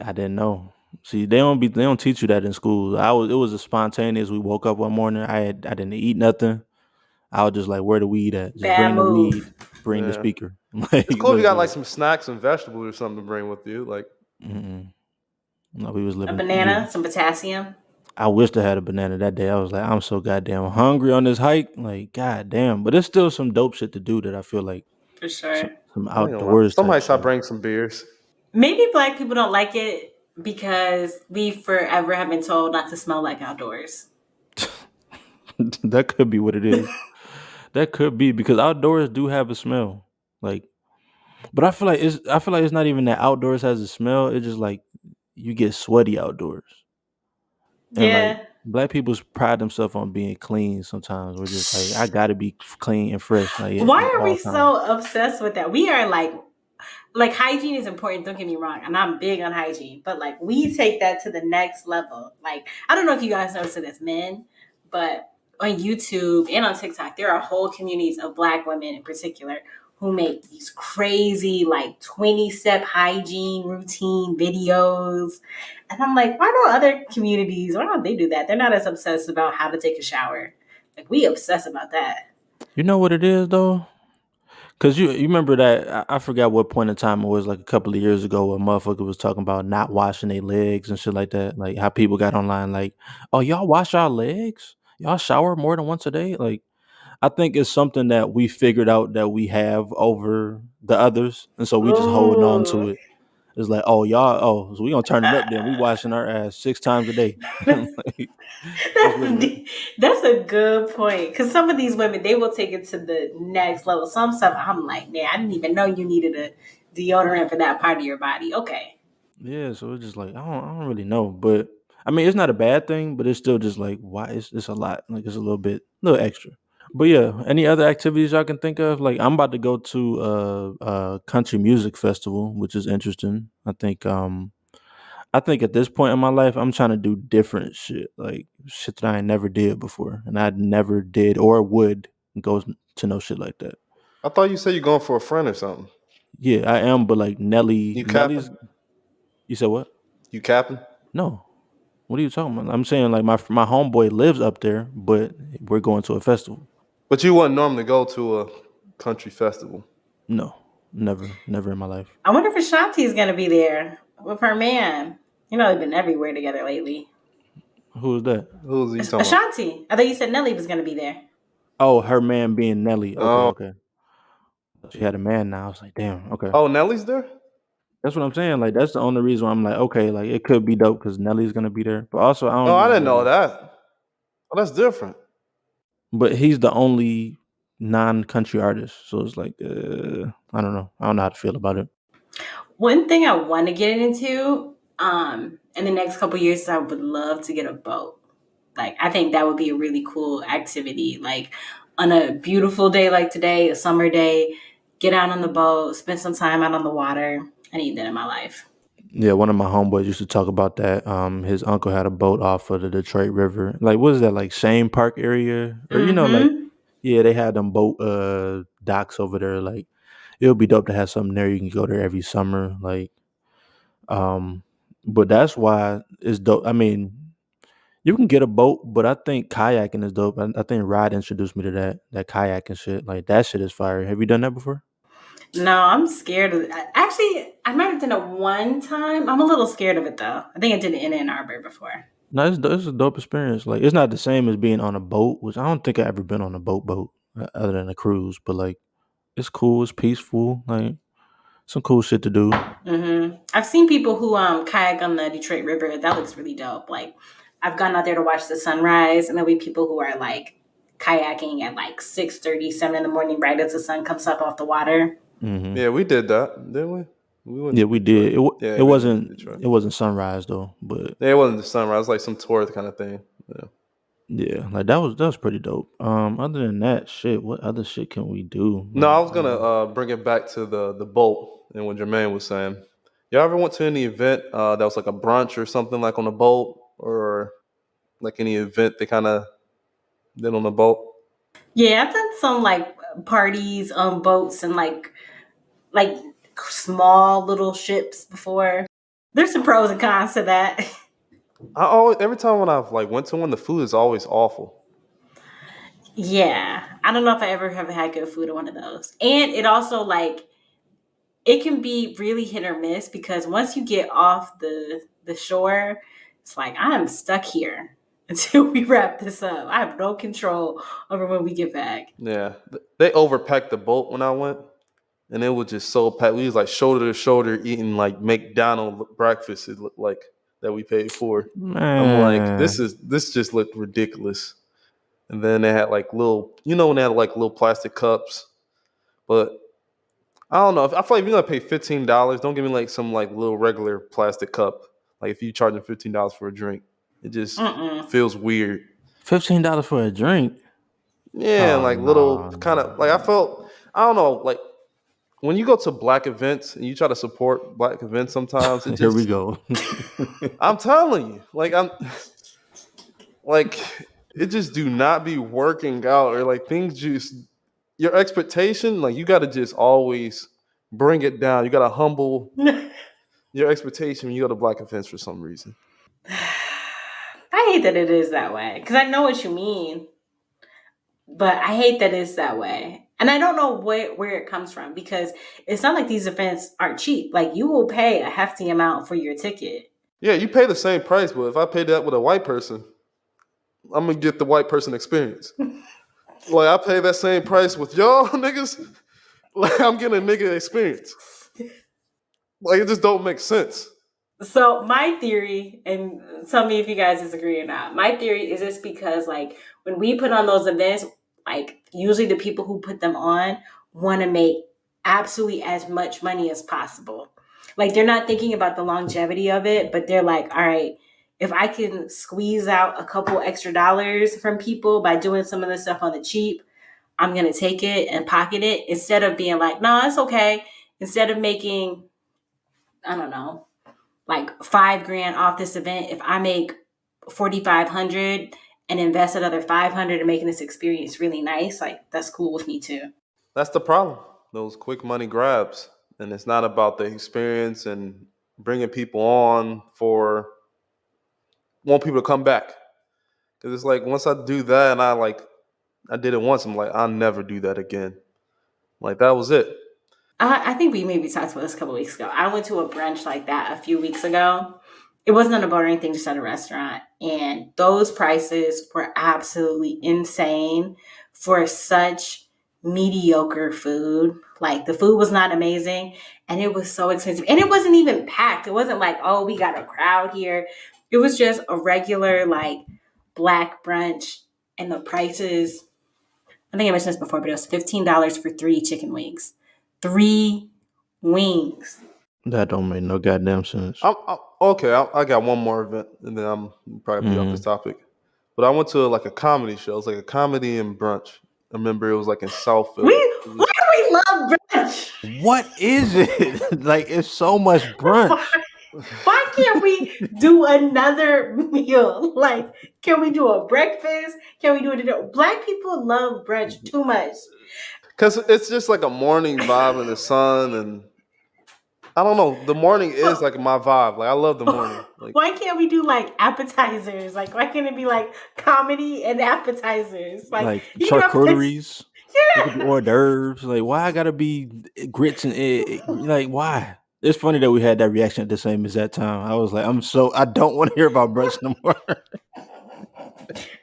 I didn't know. See, they don't teach you that in school. It was a spontaneous. We woke up one morning. I didn't eat nothing. I was just like, where the weed at? Just Bad bring the move. weed, bring the Yeah, speaker. Like, it's cool if you let's got do like it. some snacks and vegetables or something to bring with you. Like, Mm-mm. No, we was A living. banana, some potassium. I wished I had a banana that day. I was like, I'm so goddamn hungry on this hike. Like, goddamn. But it's still some dope shit to do that I feel like For sure. some I ain't gonna lie. outdoors Some type nights I shit. bring some beers. Maybe Black people don't like it because we forever have been told not to smell like outdoors. That could be what it is. That could be because outdoors do have a smell. Like, but I feel like it's not even that outdoors has a smell. It's just like you get sweaty outdoors. And like Yeah. black people pride themselves on being clean sometimes. We're just like, I gotta be clean and fresh, like Why at are all we times. so obsessed with that? We are like hygiene is important, don't get me wrong, and I'm big on hygiene, but like we take that to the next level. Like I don't know if you guys notice it as men, but on YouTube and on TikTok there are whole communities of Black women in particular who make these crazy like 20-step hygiene routine videos, and I'm like, why don't they do that? They're not as obsessed about how to take a shower. Like we obsess about that. You know what it is though? Cause you remember that I forgot what point in time it was, like a couple of years ago, where motherfucker was talking about not washing their legs and shit like that. Like how people got online like, oh, y'all wash our legs? Y'all shower more than once a day? Like I think it's something that we figured out that we have over the others, and so we just holding on to Ooh. it. It's like, oh y'all, oh, so we gonna turn it up then. We washing our ass 6 times a day. Like, that's what it is. That's a good point. Because some of these women, they will take it to the next level. Some stuff, I'm like, man, I didn't even know you needed a deodorant for that part of your body. Okay. Yeah, so it's just like I don't really know, but I mean it's not a bad thing, but it's still just like why it's a lot, like it's a little extra. But yeah, any other activities y'all can think of? Like I'm about to go to a country music festival, which is interesting. I think at this point in my life, I'm trying to do different shit, like shit that I ain't never did before, and I never did or would go to no shit like that. I thought you said you're going for a friend or something. Yeah, I am, but like You Nelly's. capping? You said what? You capping? No. What are you talking about? I'm saying like my homeboy lives up there, but we're going to a festival. But you wouldn't normally go to a country festival. No, never in my life. I wonder if Ashanti is going to be there with her man. You know, they've been everywhere together lately. Who is that? Who's you talking about? Ashanti. I thought you said Nelly was going to be there. Oh, her man being Nelly. Okay, Oh, okay. She had a man now. I was like, damn. Okay, oh, Nelly's there. that's what I'm saying. Like that's the only reason why I'm like, okay, like it could be dope because Nelly's gonna be there. But also, I Oh, don't I really didn't know know. that. Oh, that's different. But he's the only non-country artist, so it's like, I don't know. I don't know how to feel about it. One thing I want to get into in the next couple years is I would love to get a boat. Like, I think that would be a really cool activity. Like, on a beautiful day like today, a summer day, get out on the boat, spend some time out on the water. I need that in my life. Yeah, one of my homeboys used to talk about that. His uncle had a boat off of the Detroit River. Like, what is that? Like Shane Park area, or like Mm-hmm. yeah, they had them boat docks over there. Like, It would be dope to have something there. You can go there every summer, like um. But that's why it's dope. I mean, you can get a boat, but I think kayaking is dope. I think Rod introduced me to that kayaking shit. Like that shit is fire. Have you done that before? No, I'm scared of it. Actually, I might have done it one time. I'm a little scared of it though. I think I did it in Ann Arbor before. No, it's a dope experience. Like it's not the same as being on a boat, which I don't think I ever been on a boat other than a cruise. But like it's cool, it's peaceful, like some cool shit to do. I've seen people who kayak on the Detroit River. That looks really dope. Like I've gone out there to watch the sunrise, and there'll be people who are like kayaking at like 6:30, 7 in the morning, right as the sun comes up off the water. Hmm. Yeah, we did that, didn't we? We went Yeah, to we Detroit. did. Yeah, we did Detroit. It wasn't sunrise though, but Yeah, it wasn't the sunrise. It was like some tourist kind of thing. Yeah. yeah, like that was pretty dope. Other than that, shit, what other shit can we do? No, I Like, was gonna bring it back to the boat and what Jermaine was saying. Y'all ever went to any event that was like a brunch or something like on a boat, or like any event they kind of did on the boat? Yeah, I've done some like parties on boats and like small little ships before. There's some pros and cons to that. I always every time when I've like went to one, the food is always awful. Yeah, I don't know if I ever have had good food at one of those. And it also like it can be really hit or miss because once you get off the shore, it's like I am stuck here until we wrap this up. I have no control over when we get back. Yeah, they overpacked the boat when I went, and it was just so packed. We was like shoulder to shoulder eating like McDonald's breakfast. It looked like that we paid for. I'm like, man, this just looked ridiculous. And then they had like little, when they had like little plastic cups. But I don't know. I feel like if you're gonna pay $15, don't give me like some like little regular plastic cup. Like if you charging $15 for a drink, it just Mm-mm. feels weird. $15 for a drink. Yeah, and Oh like little no, kind of like I don't know, like when you go to black events and you try to support black events, sometimes it here we just go. I'm telling you, like it just do not be working out, or like things just your expectation, like you got to just always bring it down. You got to humble your expectation when you go to black events for some reason. I hate that it is that way because I know what you mean, but I hate that it's that way. And I don't know where it comes from because it's not like these events aren't cheap. Like you will pay a hefty amount for your ticket. Yeah, you pay the same price, but if I pay that with a white person, I'm gonna get the white person experience. Like I pay that same price with y'all niggas, like I'm getting a nigga experience. Like it just don't make sense. So my theory, and tell me if you guys disagree or not. My theory is this because like when we put on those events, like usually the people who put them on want to make absolutely as much money as possible. Like they're not thinking about the longevity of it, but they're like, all right, if I can squeeze out a couple extra dollars from people by doing some of this stuff on the cheap, I'm gonna take it and pocket it instead of being like, no, it's okay. Instead of making, I don't know, like $5,000 off this event, if I make 4,500 and invest another 500 in making this experience really nice, like that's cool with me too. That's the problem. Those quick money grabs, and it's not about the experience and bringing people on for want people to come back. Because it's like once I do that, and I did it once, I'm like I'll never do that again. Like that was it. I think we maybe talked about this a couple weeks ago. I went to a brunch like that a few weeks ago. It wasn't on a boat or anything, just at a restaurant. And those prices were absolutely insane for such mediocre food. Like the food was not amazing and it was so expensive. And it wasn't even packed. It wasn't like, oh, we got a crowd here. It was just a regular like black brunch and the prices, I think I mentioned this before, but it was $15 for 3 chicken wings. 3 wings. That don't make no goddamn sense. Okay. I got one more event, and then I'm probably be off this topic. But I went to like a comedy show. It was like a comedy and brunch. I remember it was like in South Philly. Why do we love brunch? What is it? Like it's so much brunch. Why can't we do another meal? Like, can we do a breakfast? Can we do a dinner? Black people love brunch too much. Because it's just like a morning vibe in the sun, and I don't know. The morning is like my vibe. Like I love the morning. Like Why can't we do like appetizers? Like, why can't it be like comedy and appetizers? Like, Like you can have charcuteries. It could be yeah. hors d'oeuvres. Like, why I gotta be grits and egg? Like, why? It's funny that we had that reaction at the same exact time. I was like, I don't want to hear about brunch no more.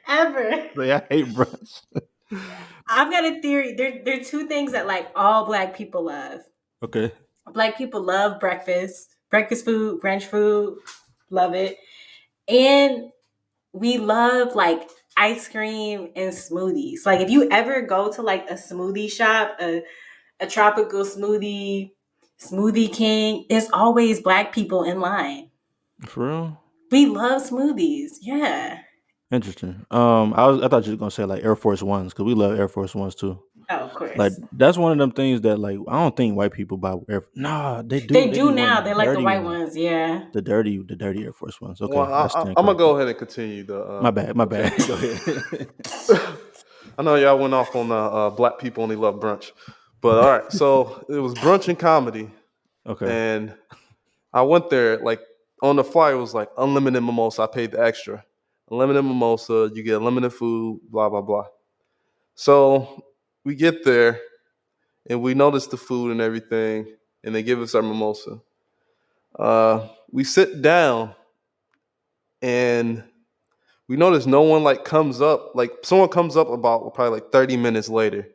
Ever. Like, I hate brunch. I've got a theory. There are two things that like all Black people love. Okay. Black people love breakfast food, brunch food, love it. And we love like ice cream and smoothies. Like if you ever go to like a smoothie shop, a tropical smoothie king, there's always Black people in line. For real? We love smoothies. Yeah. Interesting. I thought you were gonna say like Air Force Ones because we love Air Force Ones too. Oh, of Like course. that's one of them things that like I don't think white people buy Air. Nah, they do. They They be do wanting now. the They like the dirty white ones, ones. Yeah. the dirty Air Force Ones. Okay, well, I stand I'm gonna corrected. go ahead and continue the. My bad. My okay. bad. Go ahead. I know y'all went off on Black people only love brunch, but all right. So it was brunch and comedy, Okay. and I went there. Like on the flyer, it was like unlimited mimosa. I paid the extra. Unlimited mimosa. You get unlimited food. Blah blah blah. So we get there, and we notice the food and everything, and they give us our mimosa. We sit down, and we notice no one like comes up. Like someone comes up about probably like 30 minutes later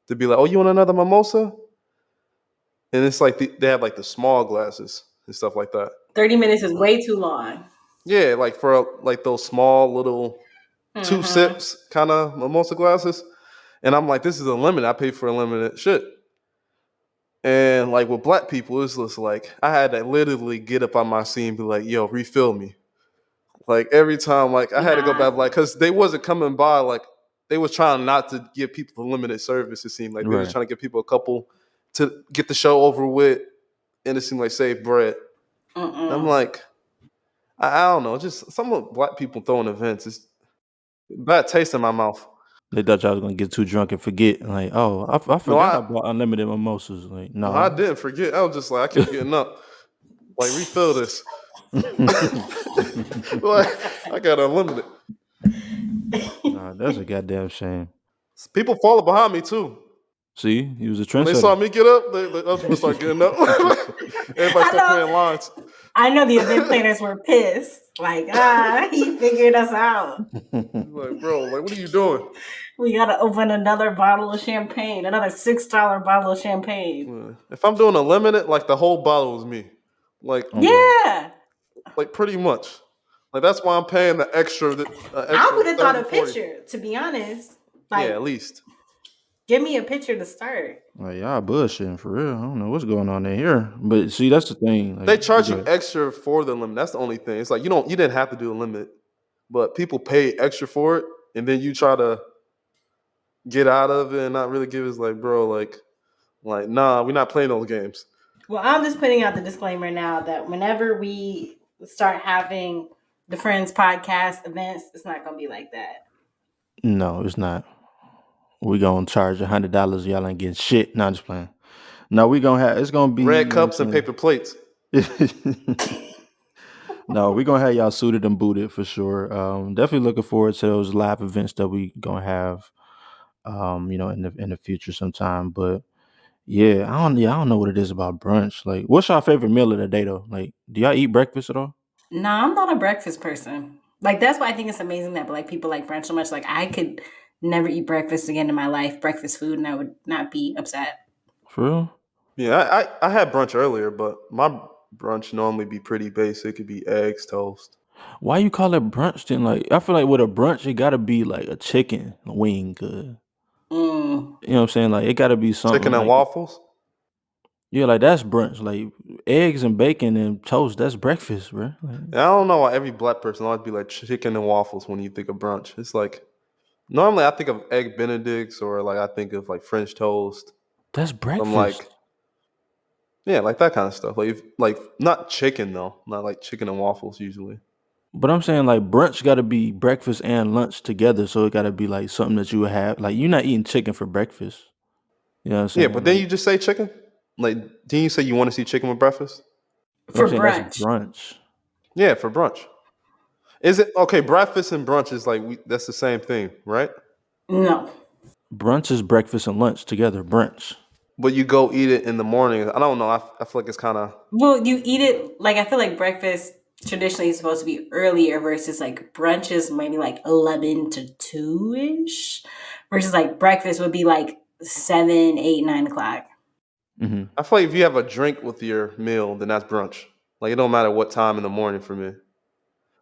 to be like, "Oh, you want another mimosa?" And it's like they have like the small glasses and stuff like that. 30 minutes is way too long. Yeah, like for like those small little two Mm-hmm. sips kind of mimosa glasses. And I'm like, this is unlimited. I pay for unlimited shit. And like with Black people, it's just like I had to literally get up on my seat and be like, "Yo, refill me." Like every time, like I had to go Nah. back, like because they wasn't coming by. Like they was trying not to give people the limited service. It seemed like they was Right. trying to give people a couple to get the show over with, and it seemed like save bread. And I'm Mm-mm. like, I don't know, just some of Black people throwing events. It's bad taste in my mouth. They thought y'all was gonna get too drunk and forget. Like, oh, I No, forgot I bought unlimited mimosas. Like, no, I no. didn't forget. I was just like, I kept getting up. Like refill this. Like I got unlimited. Nah, that's a goddamn shame. People follow behind me too. See, he was a When they saw trendsetter. me get up, the other people start getting up. Everybody I start know. playing lines. I know the event planners were pissed. Like, he figured us out. Like, bro, like, what are you doing? We gotta open another bottle of champagne, another $6 bottle of champagne. If I'm doing a limited, like the whole bottle is me. Like, Oh, God. Yeah. like pretty much. Like that's why I'm paying the extra, I extra would have thought 30, a 40. picture, to be honest. Yeah, Like, at least. give me a picture to start. Like, y'all bullshitting for real. I don't know what's going on in here. But see, that's the thing. They Like, charge go you ahead. extra for the limit. That's the only thing. It's like you didn't have to do a limit, but people pay extra for it, and then you try to get out of it and not really give. It's like, bro, like, nah, we're not playing those games. Well, I'm just putting out the disclaimer now that whenever we start having the Friends podcast events, it's not gonna be like that. No, it's not. We gonna charge $100. Y'all ain't getting shit. No, I'm just playing. No, we gonna have. It's gonna be. Red You know cups and what paper plates. I'm saying? No, we gonna have y'all suited and booted for sure. Definitely looking forward to those live events that we gonna have. In the future sometime. But yeah, I don't know what it is about brunch. Like, what's your favorite meal of the day though? Like, do y'all eat breakfast at all? No, I'm not a breakfast person. Like that's why I think it's amazing that Black people like brunch so much. Like I could never eat breakfast again in my life, breakfast food, and I would not be upset. For real? Yeah, I had brunch earlier, but my brunch normally be pretty basic. It could be eggs, toast. Why you call it brunch then? Like, I feel like with a brunch, it gotta be like a chicken wing. Good. Mm. You know what I'm saying? Like, it gotta be something Chicken and like, waffles. yeah, like that's brunch. Like eggs and bacon and toast, that's breakfast, bro. Like, And I don't know why every Black person always be like chicken and waffles when you think of brunch. It's like normally I think of egg Benedicts or like I think of like French toast. that's I'm breakfast. like, yeah, like that kind of stuff. Like not chicken though, not like chicken and waffles usually. But I'm saying like brunch got to be breakfast and lunch together, so it got to be like something that you would have. Like you're not eating chicken for breakfast. You know what I'm Yeah, saying? but then Like, you just say chicken. Like, didn't you say you want to see chicken with breakfast? For I'm saying that's brunch. brunch. Yeah, for brunch. Is it okay? Breakfast and brunch is like that's the same thing, right? No. Brunch is breakfast and lunch together. Brunch. But you go eat it in the morning. I don't know. I feel like it's kind of. Well, you eat it like, I feel like breakfast traditionally is supposed to be earlier versus like brunch is maybe like 11 to 2 ish, versus like breakfast would be like 7, 8, 9 o'clock. Hmm. I feel like if you have a drink with your meal, then that's brunch. Like it don't matter what time in the morning for me.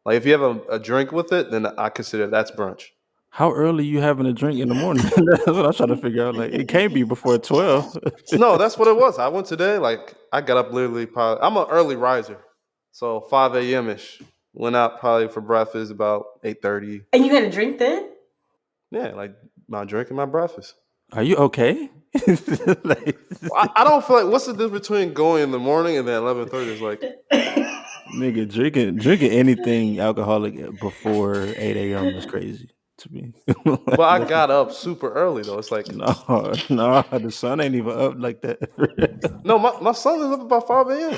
Like if you have a drink with it, then I consider that's brunch. How early you having a drink in the morning? That's what I'm trying to figure out. Like, it can't be before 12. No, that's what it was. I went today. Like I got up literally. Probably, I'm an early riser, so 5 a.m. ish. Went out probably for breakfast about 8:30. And you had a drink then? Yeah, like my drink and my breakfast. Are you okay? Like, I don't feel like what's the difference between going in the morning and then 11:30 is like. nigga, drinking anything alcoholic before 8 a.m. is crazy to me. But Like, I got up super early though. It's like no, the sun ain't even up like that. no, my son is up about 5 a.m.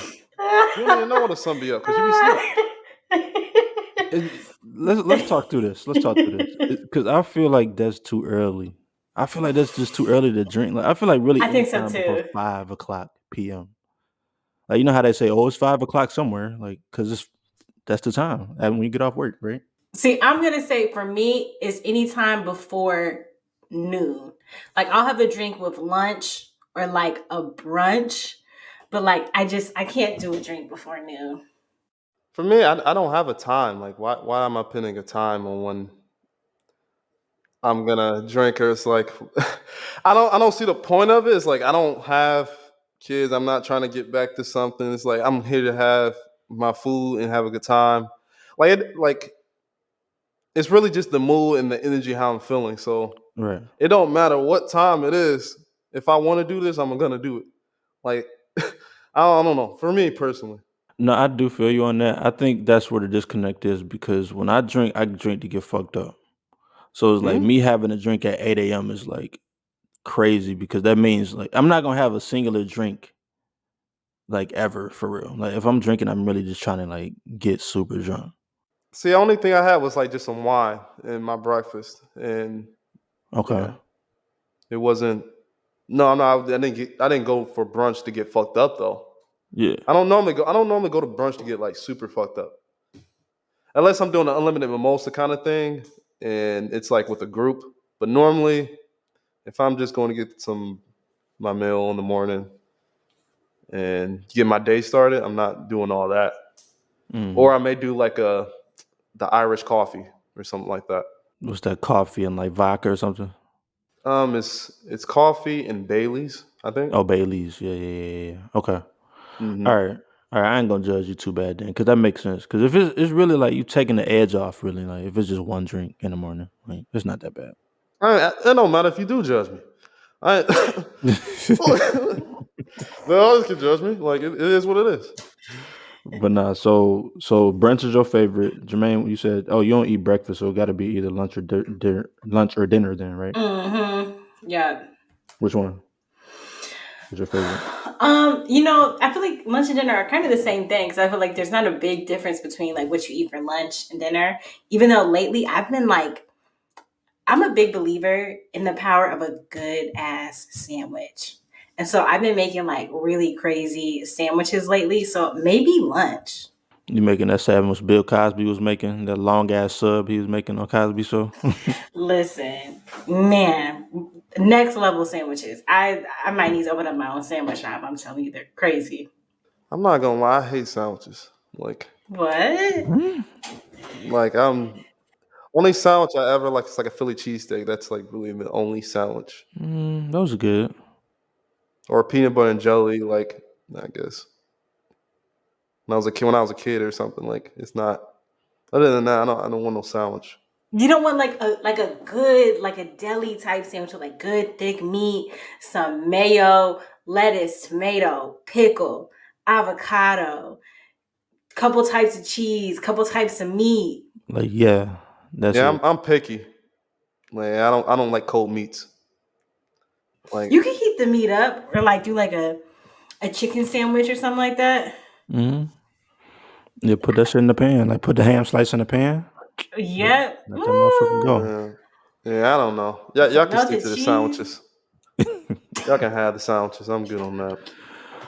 You don't even know when the sun be up because you be asleep. Let's talk through this. Let's talk through this because I feel like that's too early. I feel like that's just too early to drink. Like, I feel like really I think so anytime before too. 5 o'clock p.m. Like, you know how they say, oh, it's 5 o'clock somewhere, like, because that's the time and when you get off work, right? See, I'm gonna say for me, it's anytime before noon. Like I'll have a drink with lunch or like a brunch, but like I can't do a drink before noon. For me, I don't have a time. Like why am I pinning a time on when I'm gonna drink? Or it's like I don't see the point of it. It's like I don't have kids. I'm not trying to get back to something. It's like I'm here to have my food and have a good time. Like it's really just the mood and the energy how I'm feeling. So Right. it don't matter what time it is. If I want to do this, I'm gonna do it. Like I don't know. For me personally. No, I do feel you on that. I think that's where the disconnect is because when I drink to get fucked up. So it's like Hmm? me having a drink at 8 a.m. is like crazy because that means like I'm not gonna have a singular drink like ever for real. Like if I'm drinking, I'm really just trying to like get super drunk. See, the only thing I had was like just some wine in my breakfast, and Okay. yeah, it wasn't. No, I'm not. I didn't get. I didn't go for brunch to get fucked up though. Yeah. I don't normally go. I don't normally go to brunch to get like super fucked up, unless I'm doing an unlimited mimosa kind of thing, and it's like with a group. But normally, if I'm just going to get some my meal in the morning and get my day started, I'm not doing all that. Mm. Or I may do like the Irish coffee or something like that. What's that coffee and like vodka or something? It's coffee and Bailey's, I think. Oh, Bailey's. Yeah. Okay. Hmm. All right. All right. I ain't gonna judge you too bad then, because that makes sense. Because if it's really like you taking the edge off, really, like if it's just one drink in the morning, like it's not that bad. It don't matter if you do judge me. I no others can judge me. Like it is what it is. But nah, so brunch is your favorite. Jermaine, you said, oh, you don't eat breakfast, so it got to be either lunch or dinner, then, right? Mm-hmm. Yeah. Which one is your favorite? I feel like lunch and dinner are kind of the same thing because I feel like there's not a big difference between like what you eat for lunch and dinner. Even though lately I've been like, I'm a big believer in the power of a good ass sandwich. And so I've been making like really crazy sandwiches lately. So maybe lunch. You making that sandwich Bill Cosby was making, that long ass sub he was making on Cosby Show? Listen, man, next level sandwiches. I might need to open up my own sandwich shop. I'm telling you, they're crazy. I'm not gonna lie, I hate sandwiches. What? Mm, I'm only sandwich I ever like is like a Philly cheesesteak. That's like really the only sandwich. those are good. Or peanut butter and jelly, like I guess. When I was a kid or something, like it's not other than that, I don't want no sandwich. You don't want like a good like a deli type sandwich with like good thick meat, some mayo, lettuce, tomato, pickle, avocado, couple types of cheese, couple types of meat. Like, yeah, that's Yeah, it. I'm picky. Like I don't like cold meats. Like You can heat the meat up or like do like a chicken sandwich or something like that. Mm-hmm. Yeah, put that shit in the pan. Like put the ham slice in the pan. Yep. Let that motherfucker go. yeah, I don't know. Yeah, y'all Some can stick melted to the cheese. sandwiches. Y'all can have the sandwiches. I'm good on that.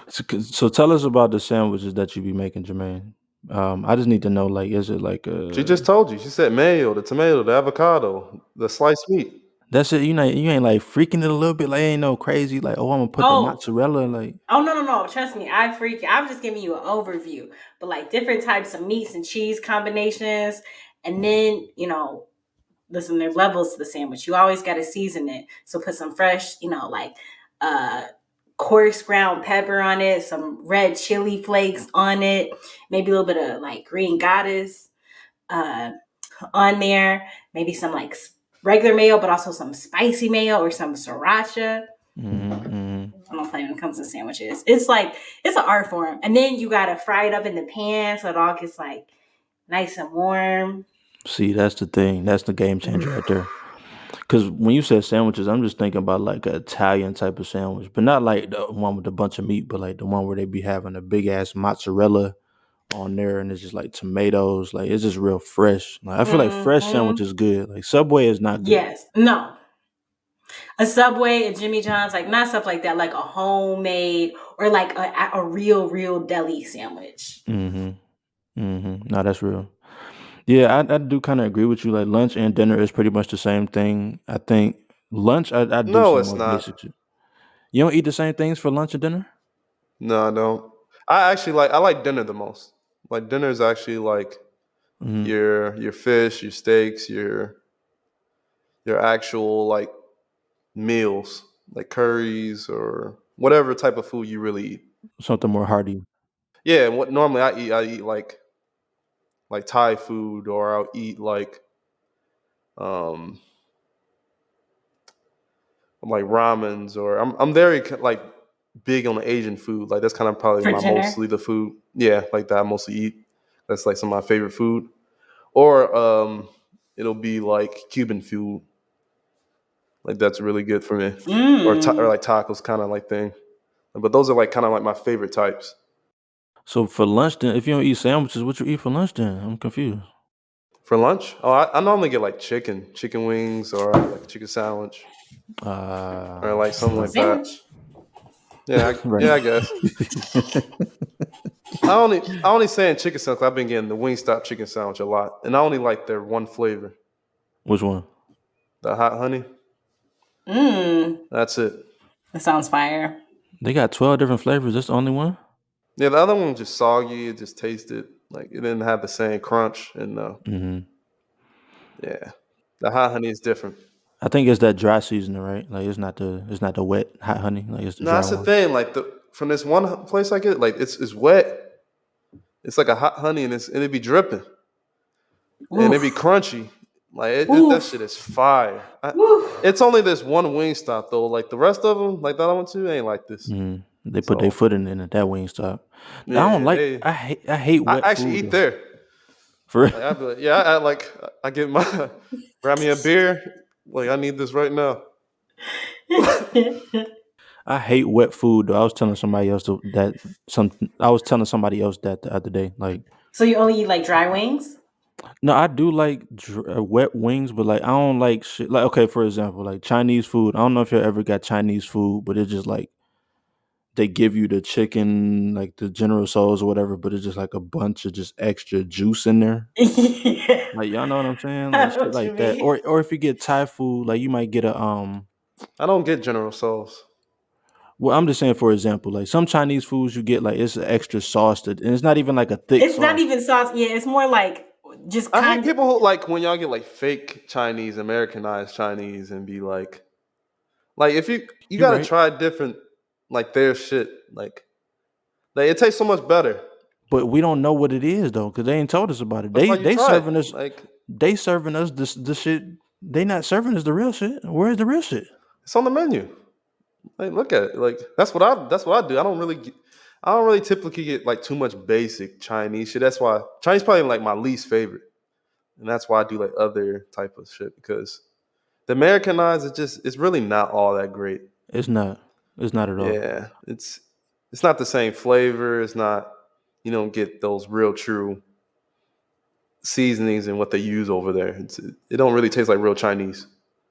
So tell us about the sandwiches that you be making, Jermaine. I just need to know, like, is it like She just told you. She said mayo, the tomato, the avocado, the sliced meat. that's it? You ain't like freaking it a little bit, like ain't no crazy, like I'm gonna put the Oh, mozzarella, like no. Trust me, I'm just giving you an overview, but like different types of meats and cheese combinations, and then listen, there's levels to the sandwich. You always got to season it. So put some fresh, like uh coarse ground pepper on it, some red chili flakes on it, maybe a little bit of like green goddess uh on there, maybe some like regular mayo, but also some spicy mayo or some sriracha. mm-hmm. I don't play when it comes to sandwiches. It's like it's an art form, and then you gotta fry it up in the pan so it all gets like nice and warm. See, that's the thing. That's the game changer right there. Because when you said sandwiches, I'm just thinking about like an Italian type of sandwich, but not like the one with a bunch of meat, but like the one where they be having a big ass mozzarella on there, and it's just like tomatoes. Like it's just real fresh. Like, I feel like fresh sandwich Mm-hmm. is good. Like Subway is not good. Yes. No. A Subway, a Jimmy John's, like not stuff like that, like a homemade or like a real deli sandwich. Mm-hmm. Mm-hmm. No, that's real. Yeah, I do kind of agree with you. Like lunch and dinner is pretty much the same thing. I think lunch, I do No, some it's more not. basic shit. You don't eat the same things for lunch and dinner? No, I don't. I like dinner the most. Like dinner is actually like Mm-hmm. your fish, your steaks, your actual like meals, like curries or whatever type of food you really eat. Something more hearty. Yeah, and what normally I eat like Thai food, or I'll eat um like ramens, or I'm very like big on the Asian food. Like that's kind of probably For my dinner. mostly the food. Yeah, like that I mostly eat. That's like some of my favorite food. Or it'll be like Cuban food. Like that's really good for me. Or Mm. like tacos kind of like thing. But those are like kind of like my favorite types. So for lunch, then, if you don't eat sandwiches, what you eat for lunch? Then I'm confused. For lunch? Oh, I normally get like chicken wings, or like a chicken sandwich, or like something Chicken like that. sandwich. Yeah, Right. yeah, I guess. I only saying chicken sandwich. I've been getting the Wingstop chicken sandwich a lot, and I only like their one flavor, Which one? the hot honey. Mm. That's it. That sounds fire. They got 12 different flavors. That's the only one. Yeah, the other one was just soggy. It just tasted like it didn't have the same crunch, and Mm-hmm. yeah, the hot honey is different. I think it's that dry seasoning, right? Like it's not the wet hot honey. Like it's the No, dry that's the one. thing. Like the from this one place I get, like it's wet. It's like a hot honey, and it be dripping, and it be Oof. crunchy. Like that Oof. shit is fire. Oof. It's only this one Wingstop though. Like the rest of them, like that I went to, ain't like this. Mm. They put their So foot in it. That wing stop. I don't yeah, like. they. I hate I wet actually food eat though. there. For real. Like I be like, yeah, I like I get my grab me a beer. Like I need this right now. I hate wet food though. I was telling somebody else that some. I was telling somebody else that the other day. Like, So you only eat like dry wings? no, I do like wet wings, but like I don't like shit. Like, okay, for example, like Chinese food. I don't know if you ever got Chinese food, but it's just like they give you the chicken, like the General Tso's or whatever, but it's just like a bunch of just extra juice in there. Yeah. Like y'all know what I'm saying? I Like know shit what you like that. mean. Or if you get Thai food, like you might get a I don't get General Tso's. well, I'm just saying for example, like some Chinese foods you get like it's an extra sauce that and it's not even like a thick It's not sauce. even sauce. Yeah, it's more like just I hate kind of. people who like when y'all get like fake Chinese, Americanized Chinese, and be like if you You're gotta right. try different like their shit. Like it tastes so much better. But we don't know what it is though, because they ain't told us about it. That's They why you they try it. serving us Like this shit. They not serving us the real shit. Where's the real shit? it's on the menu. Like look at it. Like that's what I do. I don't really typically get like too much basic Chinese shit. That's why Chinese probably like my least favorite, and that's why I do like other type of shit because the Americanized it's really not all that great. It's not. It's not at all. Yeah, it's not the same flavor. It's not. You don't get those real true seasonings and what they use over there. It don't really taste like real Chinese.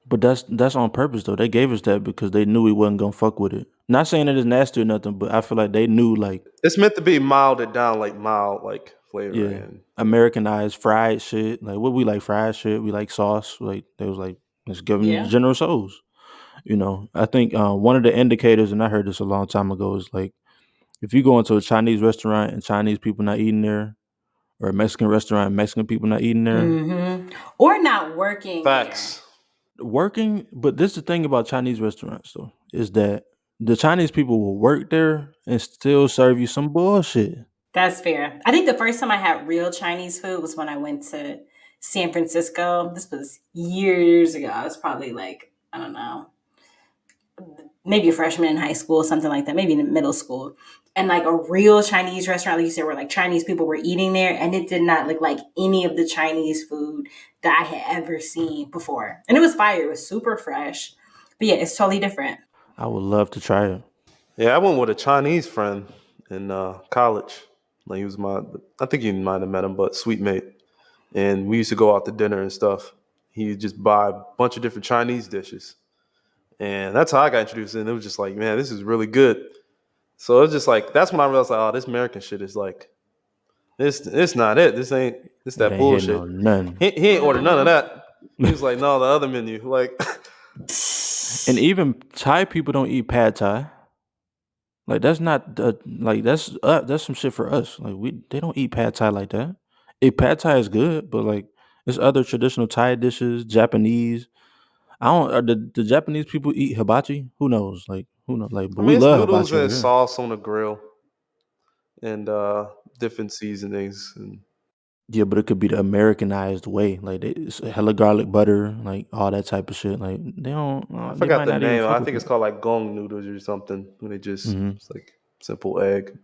But that's on purpose though. They gave us that because they knew we wasn't gonna fuck with it. Not saying that it's nasty or nothing, but I feel like they knew like It's meant to be milded down, like mild, like flavor. yeah, And Americanized fried shit. Like what we like fried shit. We like sauce. Like they was like let's give them Yeah. General So's. I think one of the indicators, and I heard this a long time ago, is like if you go into a Chinese restaurant and Chinese people not eating there, or a Mexican restaurant and Mexican people not eating there, Or not working facts. working. But this is the thing about Chinese restaurants, though, is that the Chinese people will work there and still serve you some bullshit. That's fair. I think the first time I had real Chinese food was when I went to San Francisco. This was years ago. I was probably like, I don't know, maybe a freshman in high school, something like that, maybe in middle school. And like a real Chinese restaurant, like you said, where like Chinese people were eating there, and it did not look like any of the Chinese food that I had ever seen before. And it was fire. It was super fresh. But yeah, it's totally different. I would love to try it. Yeah, I went with a Chinese friend in college. Like he was I think you might have met him, but sweet mate. And we used to go out to dinner and stuff. He'd just buy a bunch of different Chinese dishes. And that's how I got introduced. And it was just like, man, this is really good. So it's just like, that's when I realized, like, oh, this American shit is like, it's not it. This It that ain't hitting bullshit. on nothing. He ain't ordered none of that. He was like, no, the other menu. Like, And even Thai people don't eat pad Thai. Like that's not like that's some shit for us. Like they don't eat pad Thai like that. Pad Thai is good, but like there's other traditional Thai dishes, Japanese. I don't. The Japanese people eat hibachi? Who knows? Like who knows? Like, I but we mean, it's love noodles hibachi over and here. sauce on the grill and different seasonings. And Yeah, but it could be the Americanized way. Like it's hella garlic butter, like all that type of shit. Like they don't. I They forgot might the not even name. fuck I with think it's that. called like gong noodles or something. When they just, Hmm. it's like simple egg,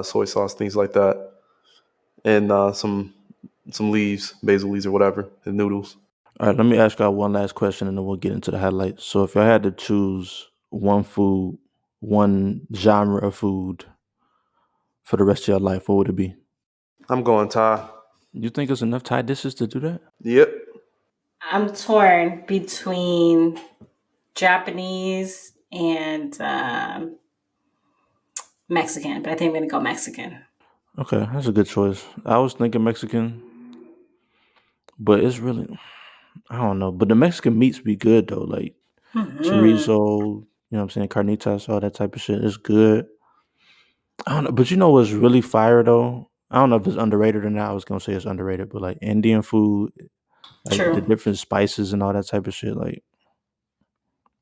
soy sauce, things like that. And some leaves, basil leaves or whatever, and noodles. All right, let me ask y'all one last question, and then we'll get into the highlights. So, if y'all had to choose one food, one genre of food for the rest of your life, what would it be? I'm going Thai. You think there's enough Thai dishes to do that? Yep. I'm torn between Japanese and Mexican, but I think I'm gonna go Mexican. Okay, that's a good choice. I was thinking Mexican, but it's really I don't know. But the Mexican meats be good though, like Hmm. chorizo. You know what I'm saying? Carnitas, all that type of shit. It's good. I don't know, but you know what's really fire though? I don't know if it's underrated or not. I was gonna say it's underrated, but like Indian food, like the True. different spices and all that type of shit, like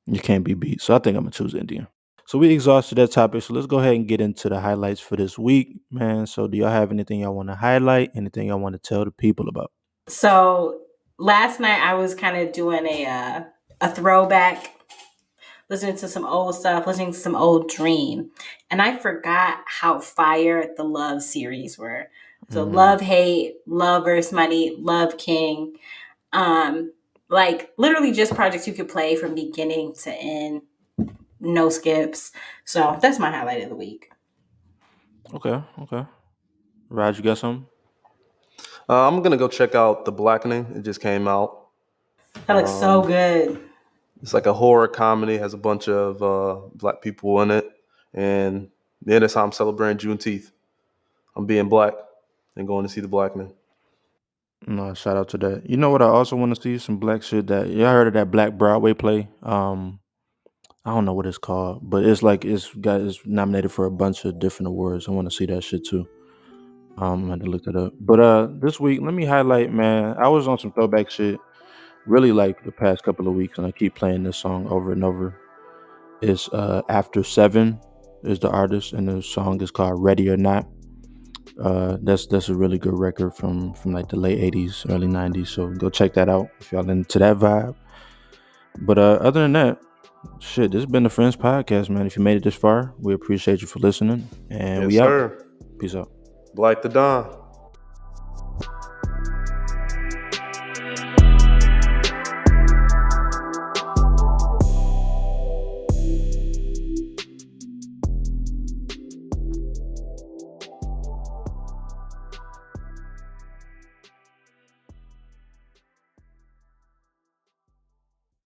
you can't be beat. So I think I'm gonna choose Indian. So we exhausted that topic. So let's go ahead and get into the highlights for this week, man. So do y'all have anything y'all want to highlight? Anything y'all want to tell the people about? So last night I was kind of doing a throwback, listening to some old stuff, listening to some old Dream, and I forgot how fire the Love series were. So Mm, Love Hate, Love versus Money, Love King, like literally just projects you could play from beginning to end, no skips. So that's my highlight of the week. okay, okay. Raj, you got something? I'm gonna go check out the Blackening. It just came out. That looks so good. It's like a horror comedy. Has a bunch of black people in it, and yeah, that's how I'm celebrating Juneteenth. I'm being black and going to see the Blackening. No, shout out to that. You know what? I also want to see some black shit that y'all heard of that Black Broadway play. I don't know what it's called, but it's nominated for a bunch of different awards. I want to see that shit too. I had to look that up. But this week, let me highlight, man. I was on some throwback shit really like the past couple of weeks, and I keep playing this song over and over. It's After Seven is the artist, and the song is called Ready or Not. That's a really good record from like the late '80s, early '90s. So go check that out if y'all into that vibe. But other than that, shit, this has been the Friends Podcast, man. If you made it this far, we appreciate you for listening, and Yes, we out. sir. Peace out. Black the Don.